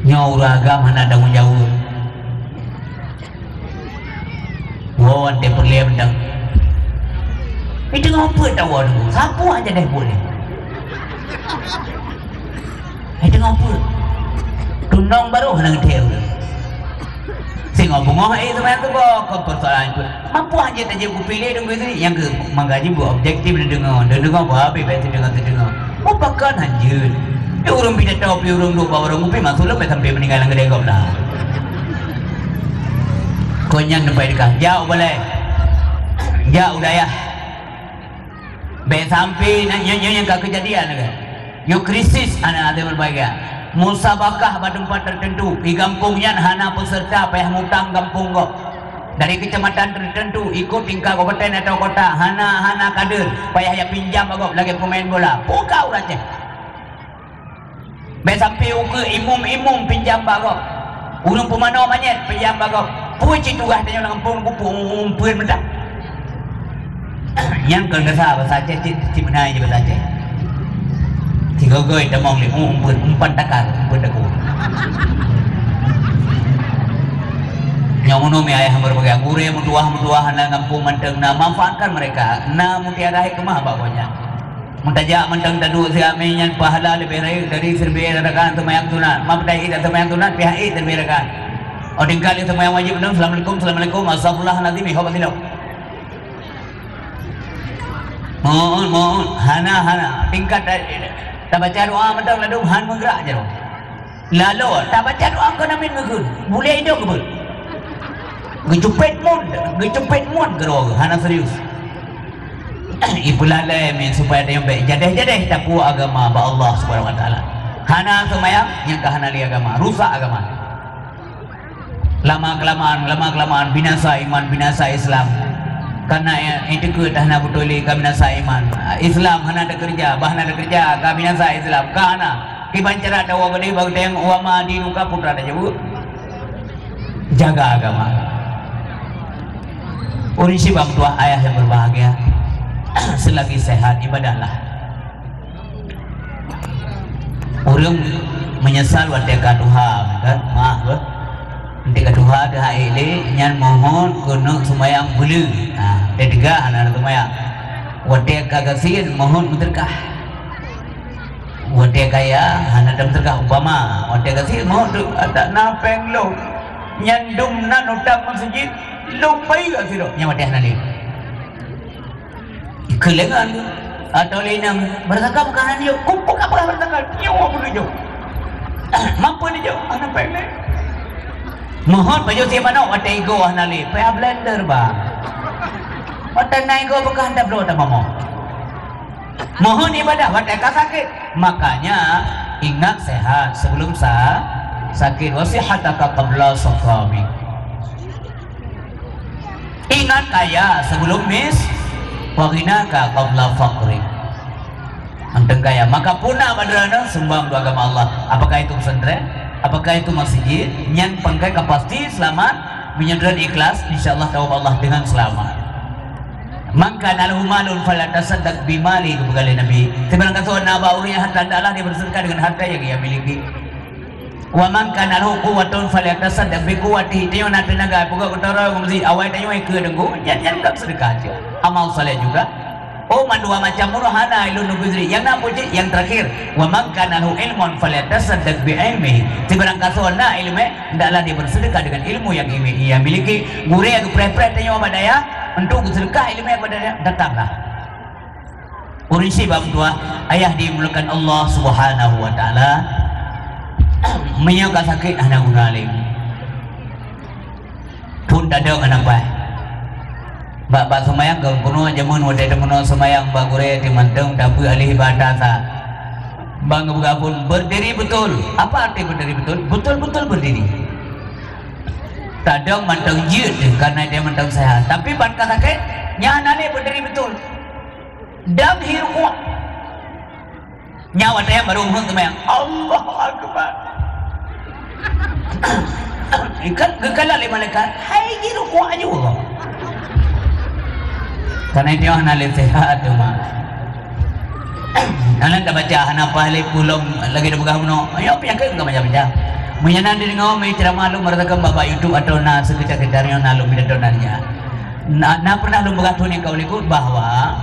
nyaura agam hana daun jauh wawan te perle bendang itu ngapa tahu nunggu sapu aja deh boleh tengah pun tunong baru henang teu singok bungoh itu memang tu kok persoalan itu mampu aja aja ku pilih dong gitu yang ke manggaji bu objektif dengar apa betul dengar mau pakan anjir urung bida tahu urung dua orang ngupi masuk lo sampai meninggal gede kau dah konyang sampai dekat jauh boleh jauh dah ya be sampai yang kejadian kan yo krisis anak ada berbagai musabakah pada tempat tertentu di kampungnya hana peserta payah ngutang kampung kok dari kecamatan tertentu ikut tingkat kabupaten atau kota hana kader payah ya pinjam kok lagi pemain bola pukau aja be sampai ke imum pinjam kok urung pemano manyet pinjam kok puji tugas tanya kampung kupung puin mendak yang kerja bahasa Aceh cik menai je bahasa Aceh tiga goi demong li umpan takar umpan daku nyong mi ayah berbagai gure mutuah na kampung menteng na manfaatkan mereka na mutiara hikmah bagonya muntajak menteng dadu siami nyan pahala lebih dari serbi rakan temayang tunat mabdai dan temayang tunat pihak serbi rakan oding kali temayang wajib benar assalamualaikum astagfirullahaladzim ihobatilau mohon hana tingkat tak baca doa mentang lalu han menggerak je lalu tak baca doa kau namin ngekun boleh hidup ke pun gejupet mun gerog hana serius ibu lalai min supaya ada yang baik jadah tak puas agama ba Allah subhanahu wa ta'ala hana semayang yang kahana li agama rusak agama lama kelamaan binasa iman binasa Islam karena itu ke dah nak betul kami nasa iman Islam hana ada kerja bahana ada kerja kami nasa Islam kahana kibancara ada wa gede bagi yang wama di nuka putra ada jauh jaga agama urisi bang tua ayah yang berbahagia selagi sehat ibadahlah orang menyesal wadeka Tuhan kan maaf ketika Tuhan dah ini nyan mohon kuno semayang bulu ketiga anak semayang wadeka gasin mohon berkah wadeka ya anak berkah umpama wadeka gasin mohon tu ada napeng lo nyan dum nan utang masjid lo pai gak sih lo nyan wadeka nani kelengan atau lainang bertakam kanan dia kumpul apa bertakam nyawa bulu jo mampu ni jo anak pendek mohon baju si mana wate ego nali payah blender ba wate naigo bukan anda bro tak mau mohon ibadah wate sakit makanya ingat sehat sebelum sakit wasihataka qabla saqami ingat kaya sebelum waghinaka qabla faqri anteng kaya maka punah madrana sembang dua agama Allah apakah itu pesantren apakah itu masjid yang pangkai pasti selamat menyedran ikhlas insyaallah tawab Allah dengan selamat maka nalahu malun fala tasaddaq bimali kepada Nabi sebenarnya kata naba urinya harta Allah dia bersedekah dengan harta yang ia miliki wa man kana lahu quwwatun fala tasaddaq bi quwwatihi tayo na tenaga pokok utara mesti awai tayo ke dengku jangan tak sedekah aja amal saleh juga oh mandua macam murahana ilmu nubuzri yang nak puji yang terakhir wa man kana lahu ilmun falyatasaddaq bi ilmihi sebenarnya kasona ilmu hendaklah dia bersedekah dengan ilmu yang ia miliki gure yang pre-pre tanya apa daya untuk sedekah ilmu yang pada datanglah urisi bab tua ayah dimulakan Allah subhanahu wa ta'ala menyangka sakit anak gunalim pun tak ada anak baik bak semayang kau kuno jamun wadah temuno semayang bagure di manteng dapu alih ibadah sa bang pun berdiri betul apa arti berdiri betul berdiri kadang manteng jid karena dia manteng sehat tapi ban sakit nyanane berdiri betul dam hiruku nyawa dia baru hung semayang Allah akbar ikan gekala le malaikat hai hiruku aja Allah karena dia analis sehat tu mah. Anak dah baca anak pahalai pulang lagi dah buka meno. Ayo penyakit enggak baca. Menyenang diri ngau mai ceramah lu meratakan bapa YouTube atau na sekitar-sekitarnya nalu bila donarnya. Na pernah lu buka tuning kau likut bahwa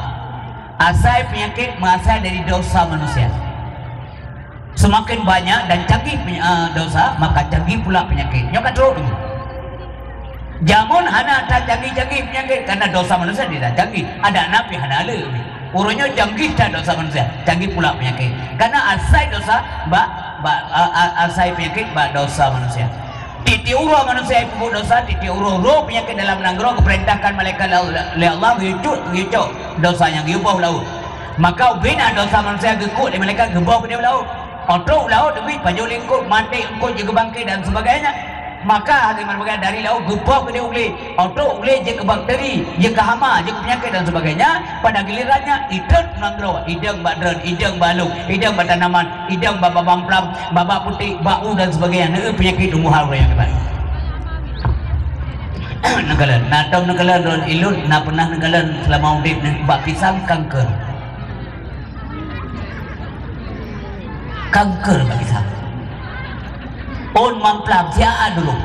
asal penyakit berasal dari dosa manusia. Semakin banyak dan canggih dosa, maka canggih pula penyakit. Nyo kata dulu. Jamun hana tak canggih-canggih penyakit karena dosa manusia tidak canggih. Ada nabi hana le. Urunnya canggih tak dosa manusia, canggih pula penyakit. Karena asai dosa, asai penyakit, dosa manusia. Titi uruh manusia ibu dosa, titi uruh penyakit dalam nanggro keperintahkan malaikat oleh Allah yucuk dosa yang diubah laut. Maka bina dosa manusia gekut di malaikat gebah ke dia laut. Otok laut demi baju lingkup mati engkau juga bangkit dan sebagainya. Maka hati mereka dari laut gebah ke dia uli. Otok uli je ke bakteri, je ke hama, je ke penyakit dan sebagainya. Pada gilirannya idang nanggro, idang badran, idang baluk, idang batanaman, idang baba bamplam, baba putih, bau dan sebagainya. Ini penyakit umum hal yang hebat. Nagalan, natong nagalan don ilut, na pernah nagalan selama udip bak pisang kanker. Kanker bak pisang. On mamplam siapa dulu?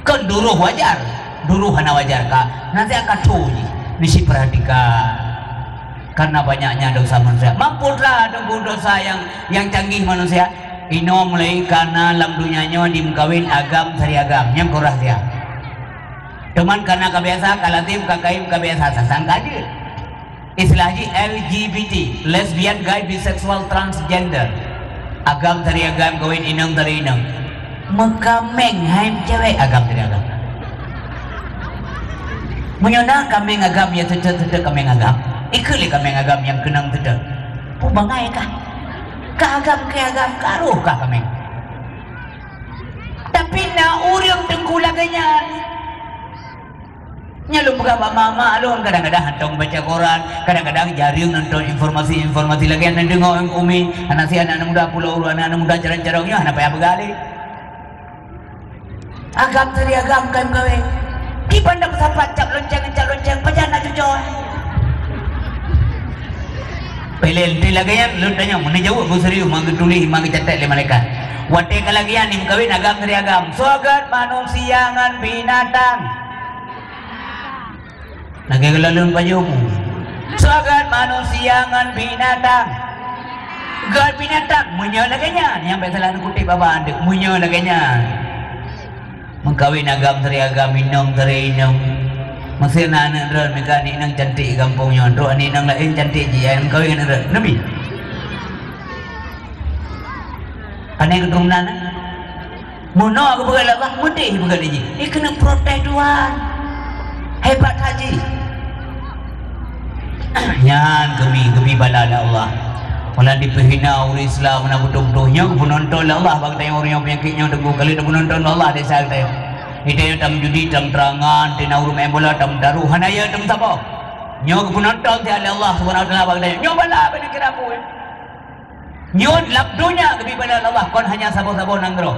Kan dulu wajar, dulu hana wajar kah? Nanti akan tuji, mesti perhatikan. Karena banyaknya dosa manusia. Mampulah dengan dosa yang canggih manusia. Ino mulai karena dalam dunianya dimkawin agam sari agam, yang korah dia. Teman karena kebiasa kalatim kakaim kebiasa sangka aja. Istilahnya LGBT, lesbian, gay, bisexual, transgender. Agam dari agam kawin inang dari inang. Mekameng hai cewek agam dari agam. Menyona kameng agam ya tetep kameng agam. Ikuli kameng agam yang kenang tetep. Pu bangai kah? Ka agam ke agam karuh kah kameng. Tapi na urang tengkulaganya. Nyalum berapa mama alun kadang-kadang hantong baca koran, kadang-kadang jaring nonton informasi lagi yang dengar yang umi anak si anak muda pulau anak muda jarang-jarangnya anak payah begali agam teri agam kan gawe di pandang sapat cap lonceng pajana cucok pelenti lagi yang lu tanya mana jauh bu serius mangga tulis mangga catat le malaikat wate kalagian nim kawin agam teri agam sogat manusia ngan binatang nagagalalun pa yung sagat manusia ngan binatang gad binatang munyo na ganyan yang besalan kutip baba andek munyo na ganyan mengkawin agam teri agam inong teri inong masih nana ron megani inang cantik kampungnya ro ani inang lain cantik ji yang kawin ron nabi aneh keturunan muno aku begal Allah mudih begal ji ini kena protes tuan hebat haji nyan gemi bala Allah wala dipehina orang Islam na betul-betulnya penonton Allah bagi tayang orang yang penyakitnya teguh kali dah penonton Allah desa tayo ide tam judi tam terangan tina urut main bola tam daru hanaya tam sapa nyo penonton ti Allah Subhanahu wa taala bagi tayang nyo bala bani kira aku nyo labdunya gemi bala Allah kon hanya sabo-sabo nanggro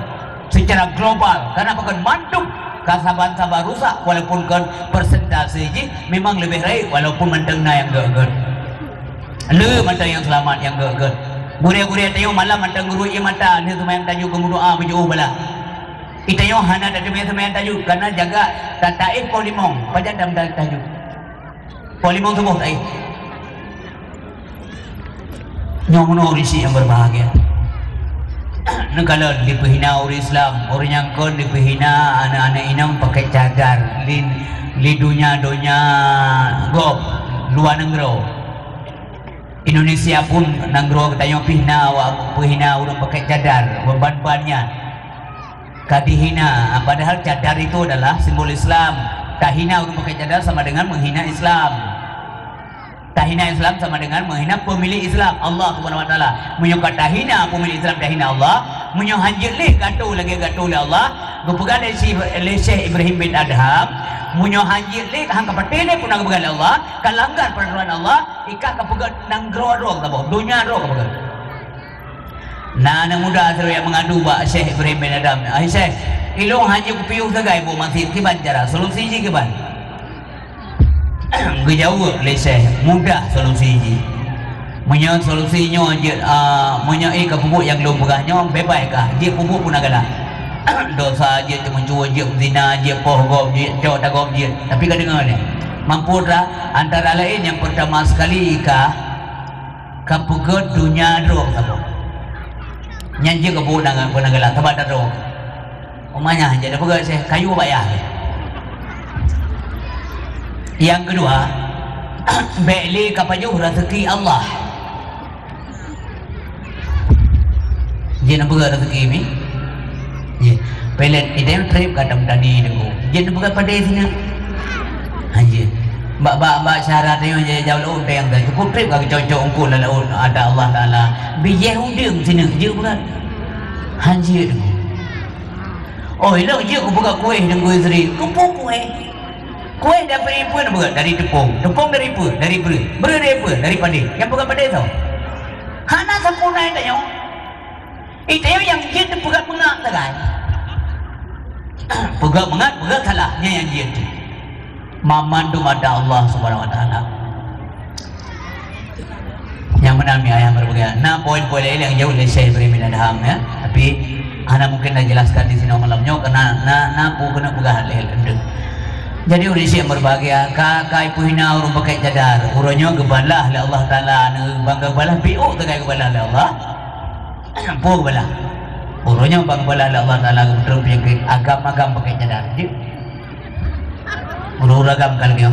secara global karena bukan manduk kasaban-sabar rusak walaupun kan persentase je memang lebih baik walaupun mentengna yang gak-gak le menteng yang selamat yang gak-gak gurih-gurih tayo malam menteng guru ia mata ni semua yang tajuk kemudoa berjauh bala itayo hana ada semua yang tajuk karena jaga tataib polimong pada dalam tajuk polimong semua taib nyomono risi yang berbahagia kalau dipehina orang Islam orang yang kon dipehina anak-anak inang pakai cadar li dunia gop luar negro Indonesia pun negro katanya pehina orang pakai cadar beban-bebannya kadihina padahal cadar itu adalah simbol Islam tahina orang pakai cadar sama dengan menghina Islam tahina Islam sama dengan menghina pemilik Islam Allah Subhanahu wa taala menyuka tahina pemilik Islam tahina Allah menyo hanjir leh gato lagi gato le Allah gupegan le Syekh Ibrahim bin Adham menyo hanjir leh hang kapatele pun ang begal Allah kalanggar peraturan Allah ika kapegat nang gro tabo dunya ro kapegat nah anak muda seru yang mengadu ba Syekh Ibrahim bin Adham ai Syekh ilong hanjir kupiu sagai bu masih kiban cara solusi ji kiban gejauh leseh mudah solusi ini punya solusinya je punya ke pupuk yang belum pegahnya bebas kah dia pupuk pun agak dosa je mencuri je zina je pohgom je cok tagom je tapi kau dengar ni mampu dah antara lain yang pertama sekali kah kapugot dunia roh sabo nyanyi ke pun nagala tabat daro umanya jadi pegawai saya kayu bayar. Yang kedua beli kapajuh rezeki Allah. Jadi bukan rezeki ini. Ya, pelet itu yang trip kadang tadi dengu. Jadi bukan pada sini. Hanya mbak syaratnya jauh lu yang dah cukup trip kalau cocok ungkul lalu ada Allah Taala. Bijih undang sini je bukan. Hanya dengu. Oh, hilang je aku buka kuih dengan kuih seri. Kupu kuih. Kuih dari apa bukan? Dari tepung. Tepung dari apa? Dari beri. Beri dari apa? Dari padi. Yang bukan pada tau. Hana sempurna itu yang. Itu yang dia tu pegat mengat terai. Pegat mengat, pegat salahnya yang dia tu. Mamandu ada Allah Subhanahu Wa Taala. Yang menami ayam berbagai. Nah poin-poin yang jauh dari saya beri minadham ya. Tapi ana mungkin dah jelaskan di sini malamnya karena na aku kena pegat hal itu. Jadi udah siap berbahagia. Kai puhina urung pakai cadar. Uronyo gebalah oleh Allah Taala. Bangga balah biu tegai gebalah oleh Allah. Pur bala. Urunya bang bala Allah Taala betul penyakit agam-agam pakai cadar. Uragam kalnya.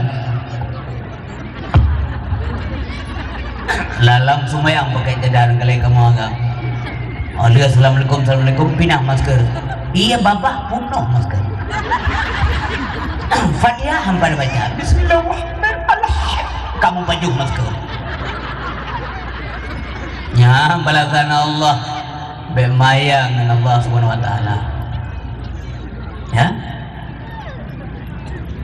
Lalam sumayang pakai cadar kalai kamu agam. Oleh assalamualaikum pindah masker. Iya bapak punuh masker. Fatihah hampa baca. Bismillahirrahmanirrahim. Kamu baju masker. Ya balasan Allah bermayang dengan Allah Subhanahu Wa Taala. Ya.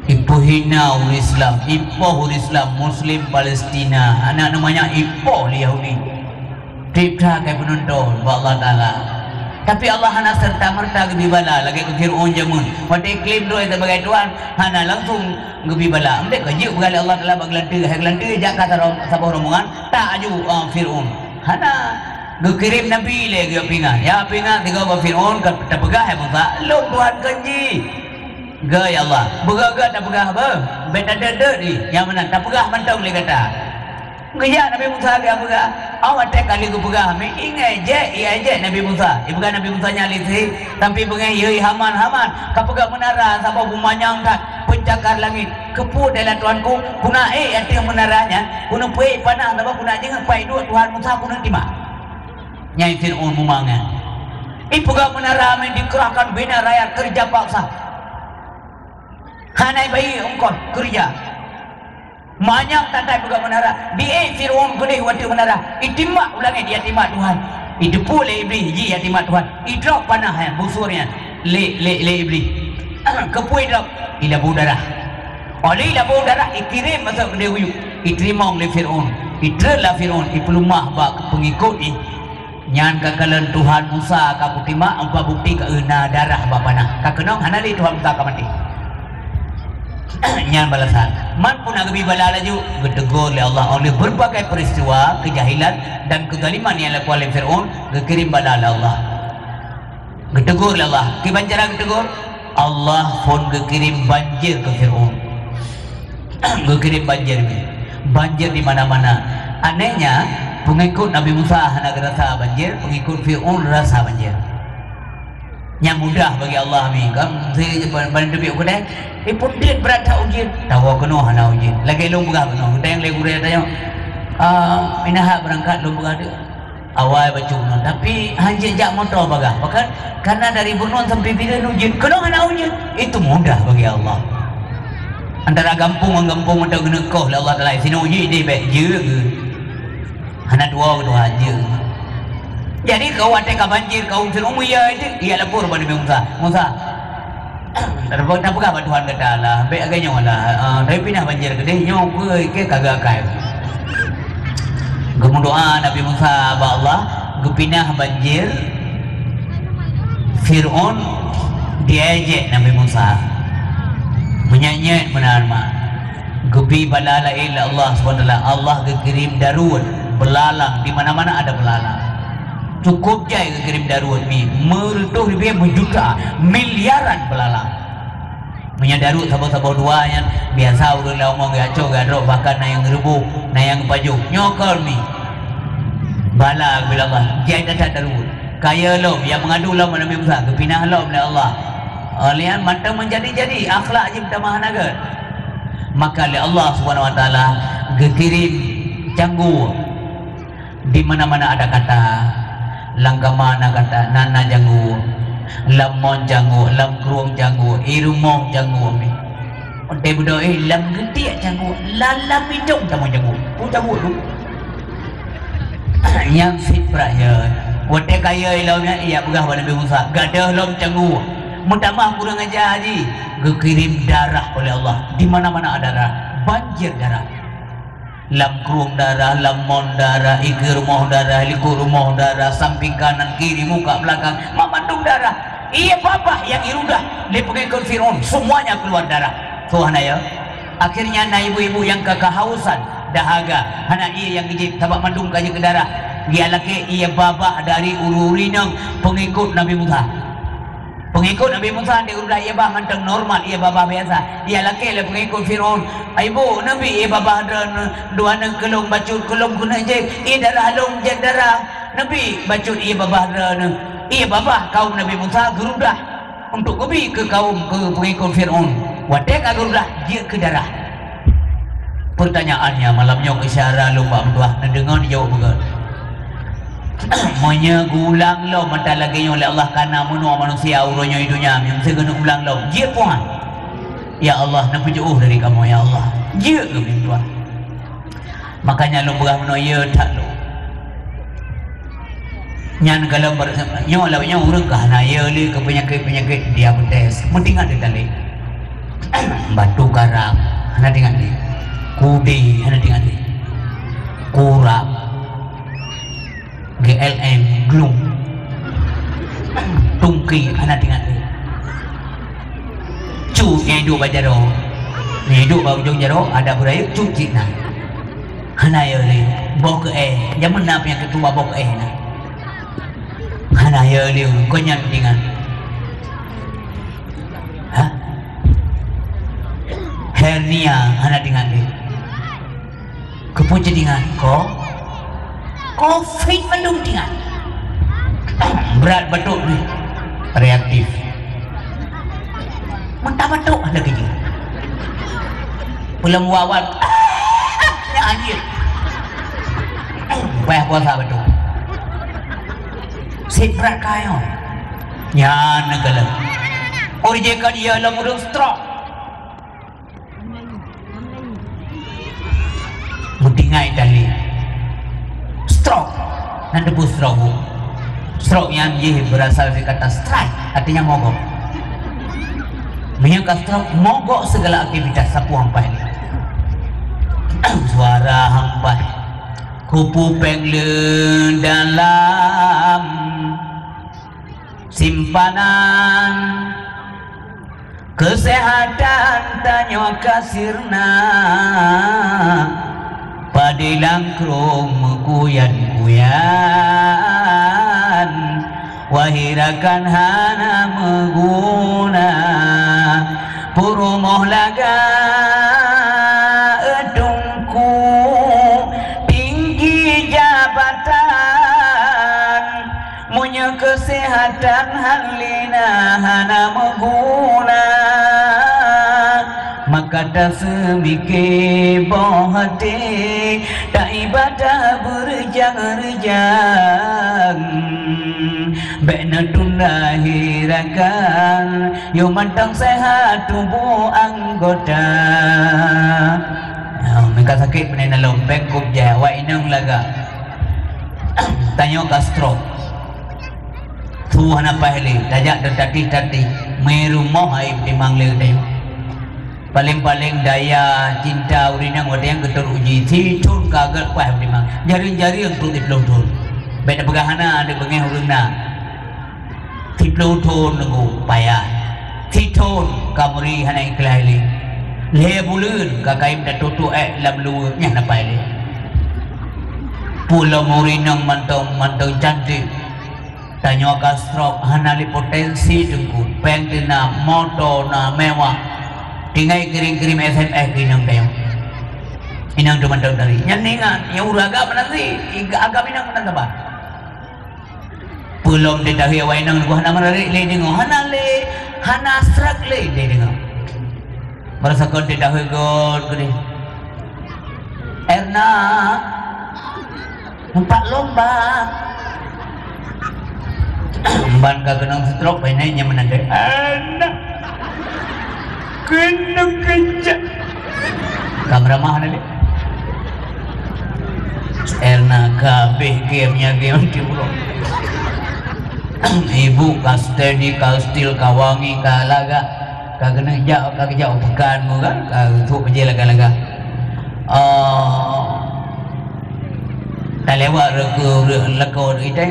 Ibu hina ul Islam, ipoh ul Islam, Muslim Palestina, anak namanya ipoh Yahudi. Tidak kayak penonton Allah Taala. Tapi Allah hana serta merta gebibala lagi ke Fir'aun jamun. Pada klaim doa sebagai Tuhan, hana langsung gebibala. Ambil kerja berkali Allah Taala baglanti jak kata sabah rombongan tak aju Fir'aun. Hana gekirim Nabi lagi ya pingat tiga ba Fir'aun kata pegah ya Musa lu Tuhan janji ga ya Allah begaga tak pegah ba beda dede di yang mana tak pegah mantau le kata gaya Nabi Musa dia pegah awak tak kali ku pegah me ingat je ia je Nabi Musa bukan Nabi Musa nyali sih tapi pengen yei Haman ka pegah menara sabab bumanyang tak pencakar langit kepu dalam tuanku kuna yang menaranya kuna pui panah sabab kuna jangan pai dua Tuhan Musa kuna timah Nyai Fir'aun mumangan. Ipuga menara men dikerahkan bina rakyat kerja paksa. Hanai bayi ongkon kerja. Banyak tantai buka menara. Dia Fir'aun gede waktu menara. Itimak ulangnya dia timak Tuhan. Idepu le iblis ji ya timak Tuhan. Idrop panah yang busurnya. Le iblis. Kepui drop ilabu darah. Oleh ilabu darah ikirim masuk ke dewi. Iterimong le Fir'aun. Itrelah Fir'aun ipelumah bak pengikut ni. Nyan kakalan Tuhan Musa ka kutima apa bukti ka euna darah bapana ka kenong hanali Tuhan Musa ka mati nyan balasan man pun agabi balala ju getegur oleh Allah oleh berbagai peristiwa kejahilan dan kezaliman yang dilakukan oleh Fir'aun gekirim balala Allah getegur oleh Allah ki banjara getegur Allah pun gekirim banjir ke Fir'aun gekirim banjir di mana-mana anehnya pengikut Nabi Musa hanya rasa banjir, pengikut Fir'aun rasa banjir. Yang mudah bagi Allah ni kan saya bantu biar aku dah pun dia berat tak ujian tahu kena hana ujian lagi long buka kena kita yang lagi gurih tanya minah berangkat long buka dia awal baca non tapi hanya jak motor bagah bahkan karena dari Borneo sampai Bidan ujian kena hana ujian itu mudah bagi Allah antara gampung atau kena kau lah Allah Taala sini ujian dia baik je hana dua aja. Jadi kau ada banjir kau Fir'aun ya itu ia lapor pada Musa. Terus tak apa Tuhan kata lah, baik agaknya lah. Tapi pindah banjir gede nyo ke kagak kai. Gemu doa Nabi Musa ba Allah, gepinah banjir Fir'aun diajak Nabi Musa. Menyanyi menarma. Gepi balala illa Allah SWT Allah kekirim darun belalang di mana-mana ada belalang cukup jai kekirim darun ni meretuh lebih berjuta miliaran belalang menyadarut sabah-sabah dua yang biasa urang lah omong gaco gadro bahkan na yang rebu na yang baju nyokol ni bala bila Allah jai datang darun kaya lom yang mengadu lom Nabi Musa kepinah lom oleh Allah lian mata menjadi-jadi akhlak je pertama naga maka oleh Allah Subhanahu wa taala gekirim janggu di mana-mana ada kata langgamana kata nana janggu lamon janggu lam kruong janggu irumong janggu onte budo lam gede janggu lalam hidung kamu janggu janggu lu yang fit beraya wote kaya ilaunya iya begah pada Nabi Musa gadah lom janggu mutamah kurang aja haji gekirim darah oleh Allah di mana-mana ada darah banjir darah lam kruong darah lamon darah ikir moh darah likur moh darah samping kanan kiri muka belakang memandung darah iya babah yang irudah di pengikut Fir'aun semuanya keluar darah Tuhan ya akhirnya na ibu-ibu yang kekehausan dahaga anak iya yang ijib tabak mandung kaji ke darah dia laki ia babah dari uru-urinang pengikut Nabi Musa di urudah ia bah manteng normal ia babah biasa ia laki le pengikut Fir'aun ibu Nabi ia babah dan dua nang kelong bacut kelong guna je ia darah long je darah Nabi bacut ia babah dan ia babah kaum Nabi Musa gerudah untuk pergi ke kaum ke pengikut Fir'aun wadek gerudah dia ke darah pertanyaannya malamnya isyara lupa menduah dengar jawab betul monya gulang lo mata lagi oleh Allah karena menua manusia uronya hidupnya yang segera ulang lo dia puan ya Allah nak jauh dari kamu ya Allah dia ke minta makanya lo berah menua ya tak lo nyan kalau nyo lawanya urang kahana ya li ke penyakit dia betes mendingan dia tali batu karang hana dengan ni kudi hana dengan ni kurang GLM glum tungki anak dengan tu cu yang hidup bajaro ni hidup bau jong jaro ada budaya cu cina hana ya li bau ke zaman nak yang ketua bau ke na hana ya li kau nyan dengan ha hernia hana dengan li kepunci dengan kau COVID mendung dengan berat betul ni reaktif mentah betul ada kerja belum wawat yang anjir payah puasa betul sit berat kaya nyan negala orang jika dia lah mudah stroke mutingai tali stroke dan debu stroke yang berasal dari kata strike artinya mogok menyangka stroke mogok segala aktivitas sapu hampai suara hampai kupu pengle dalam simpanan kesehatan tanya kasirna padilang krong kuyan-kuyan wahirakan hana meguna purumoh laga edungku tinggi jabatan munya kesehatan halina hana meguna maka tak semike bohate tak ibadah berjang-jang bena tunda hirakan yo mantang sehat tubuh anggota mereka sakit menena lompeng kup jawa inang laga tanya gastro Tuhan apa heli tajak dan tadi meru moh aib dimanggil tayo paling-paling daya cinta urinang wada yang getar uji titun kagal paham dimang jari-jari untuk tiplutun beda pegahana ada bengeh urina tiplutun nunggu payah titun kamuri hana iklahili le bulun kakaim da tutu lam luwe nya na paili pulau urinang mantong cantik tanyo ka stroke hana li potensi dengku pengtina moto na mewah tinggai kirim-kirim SMS inang tayo inang dumandang dari nyaningan yang uraga menanti agam inang menang apa Belum ditahi wainang gua hana menarik le dengo hana le hana strak le dengo. Merasa kau ditahi god gede. Erna nampak lomba. Ban kagenang stroke painnya menandai anak kena kejak. Kamera mana le? Erna kabeh gamenya game diurung. Ibu kastedi kastil kawangi kalaga kagena jauh pekan mu kan untuk aja laga-laga tak lewat lekor itu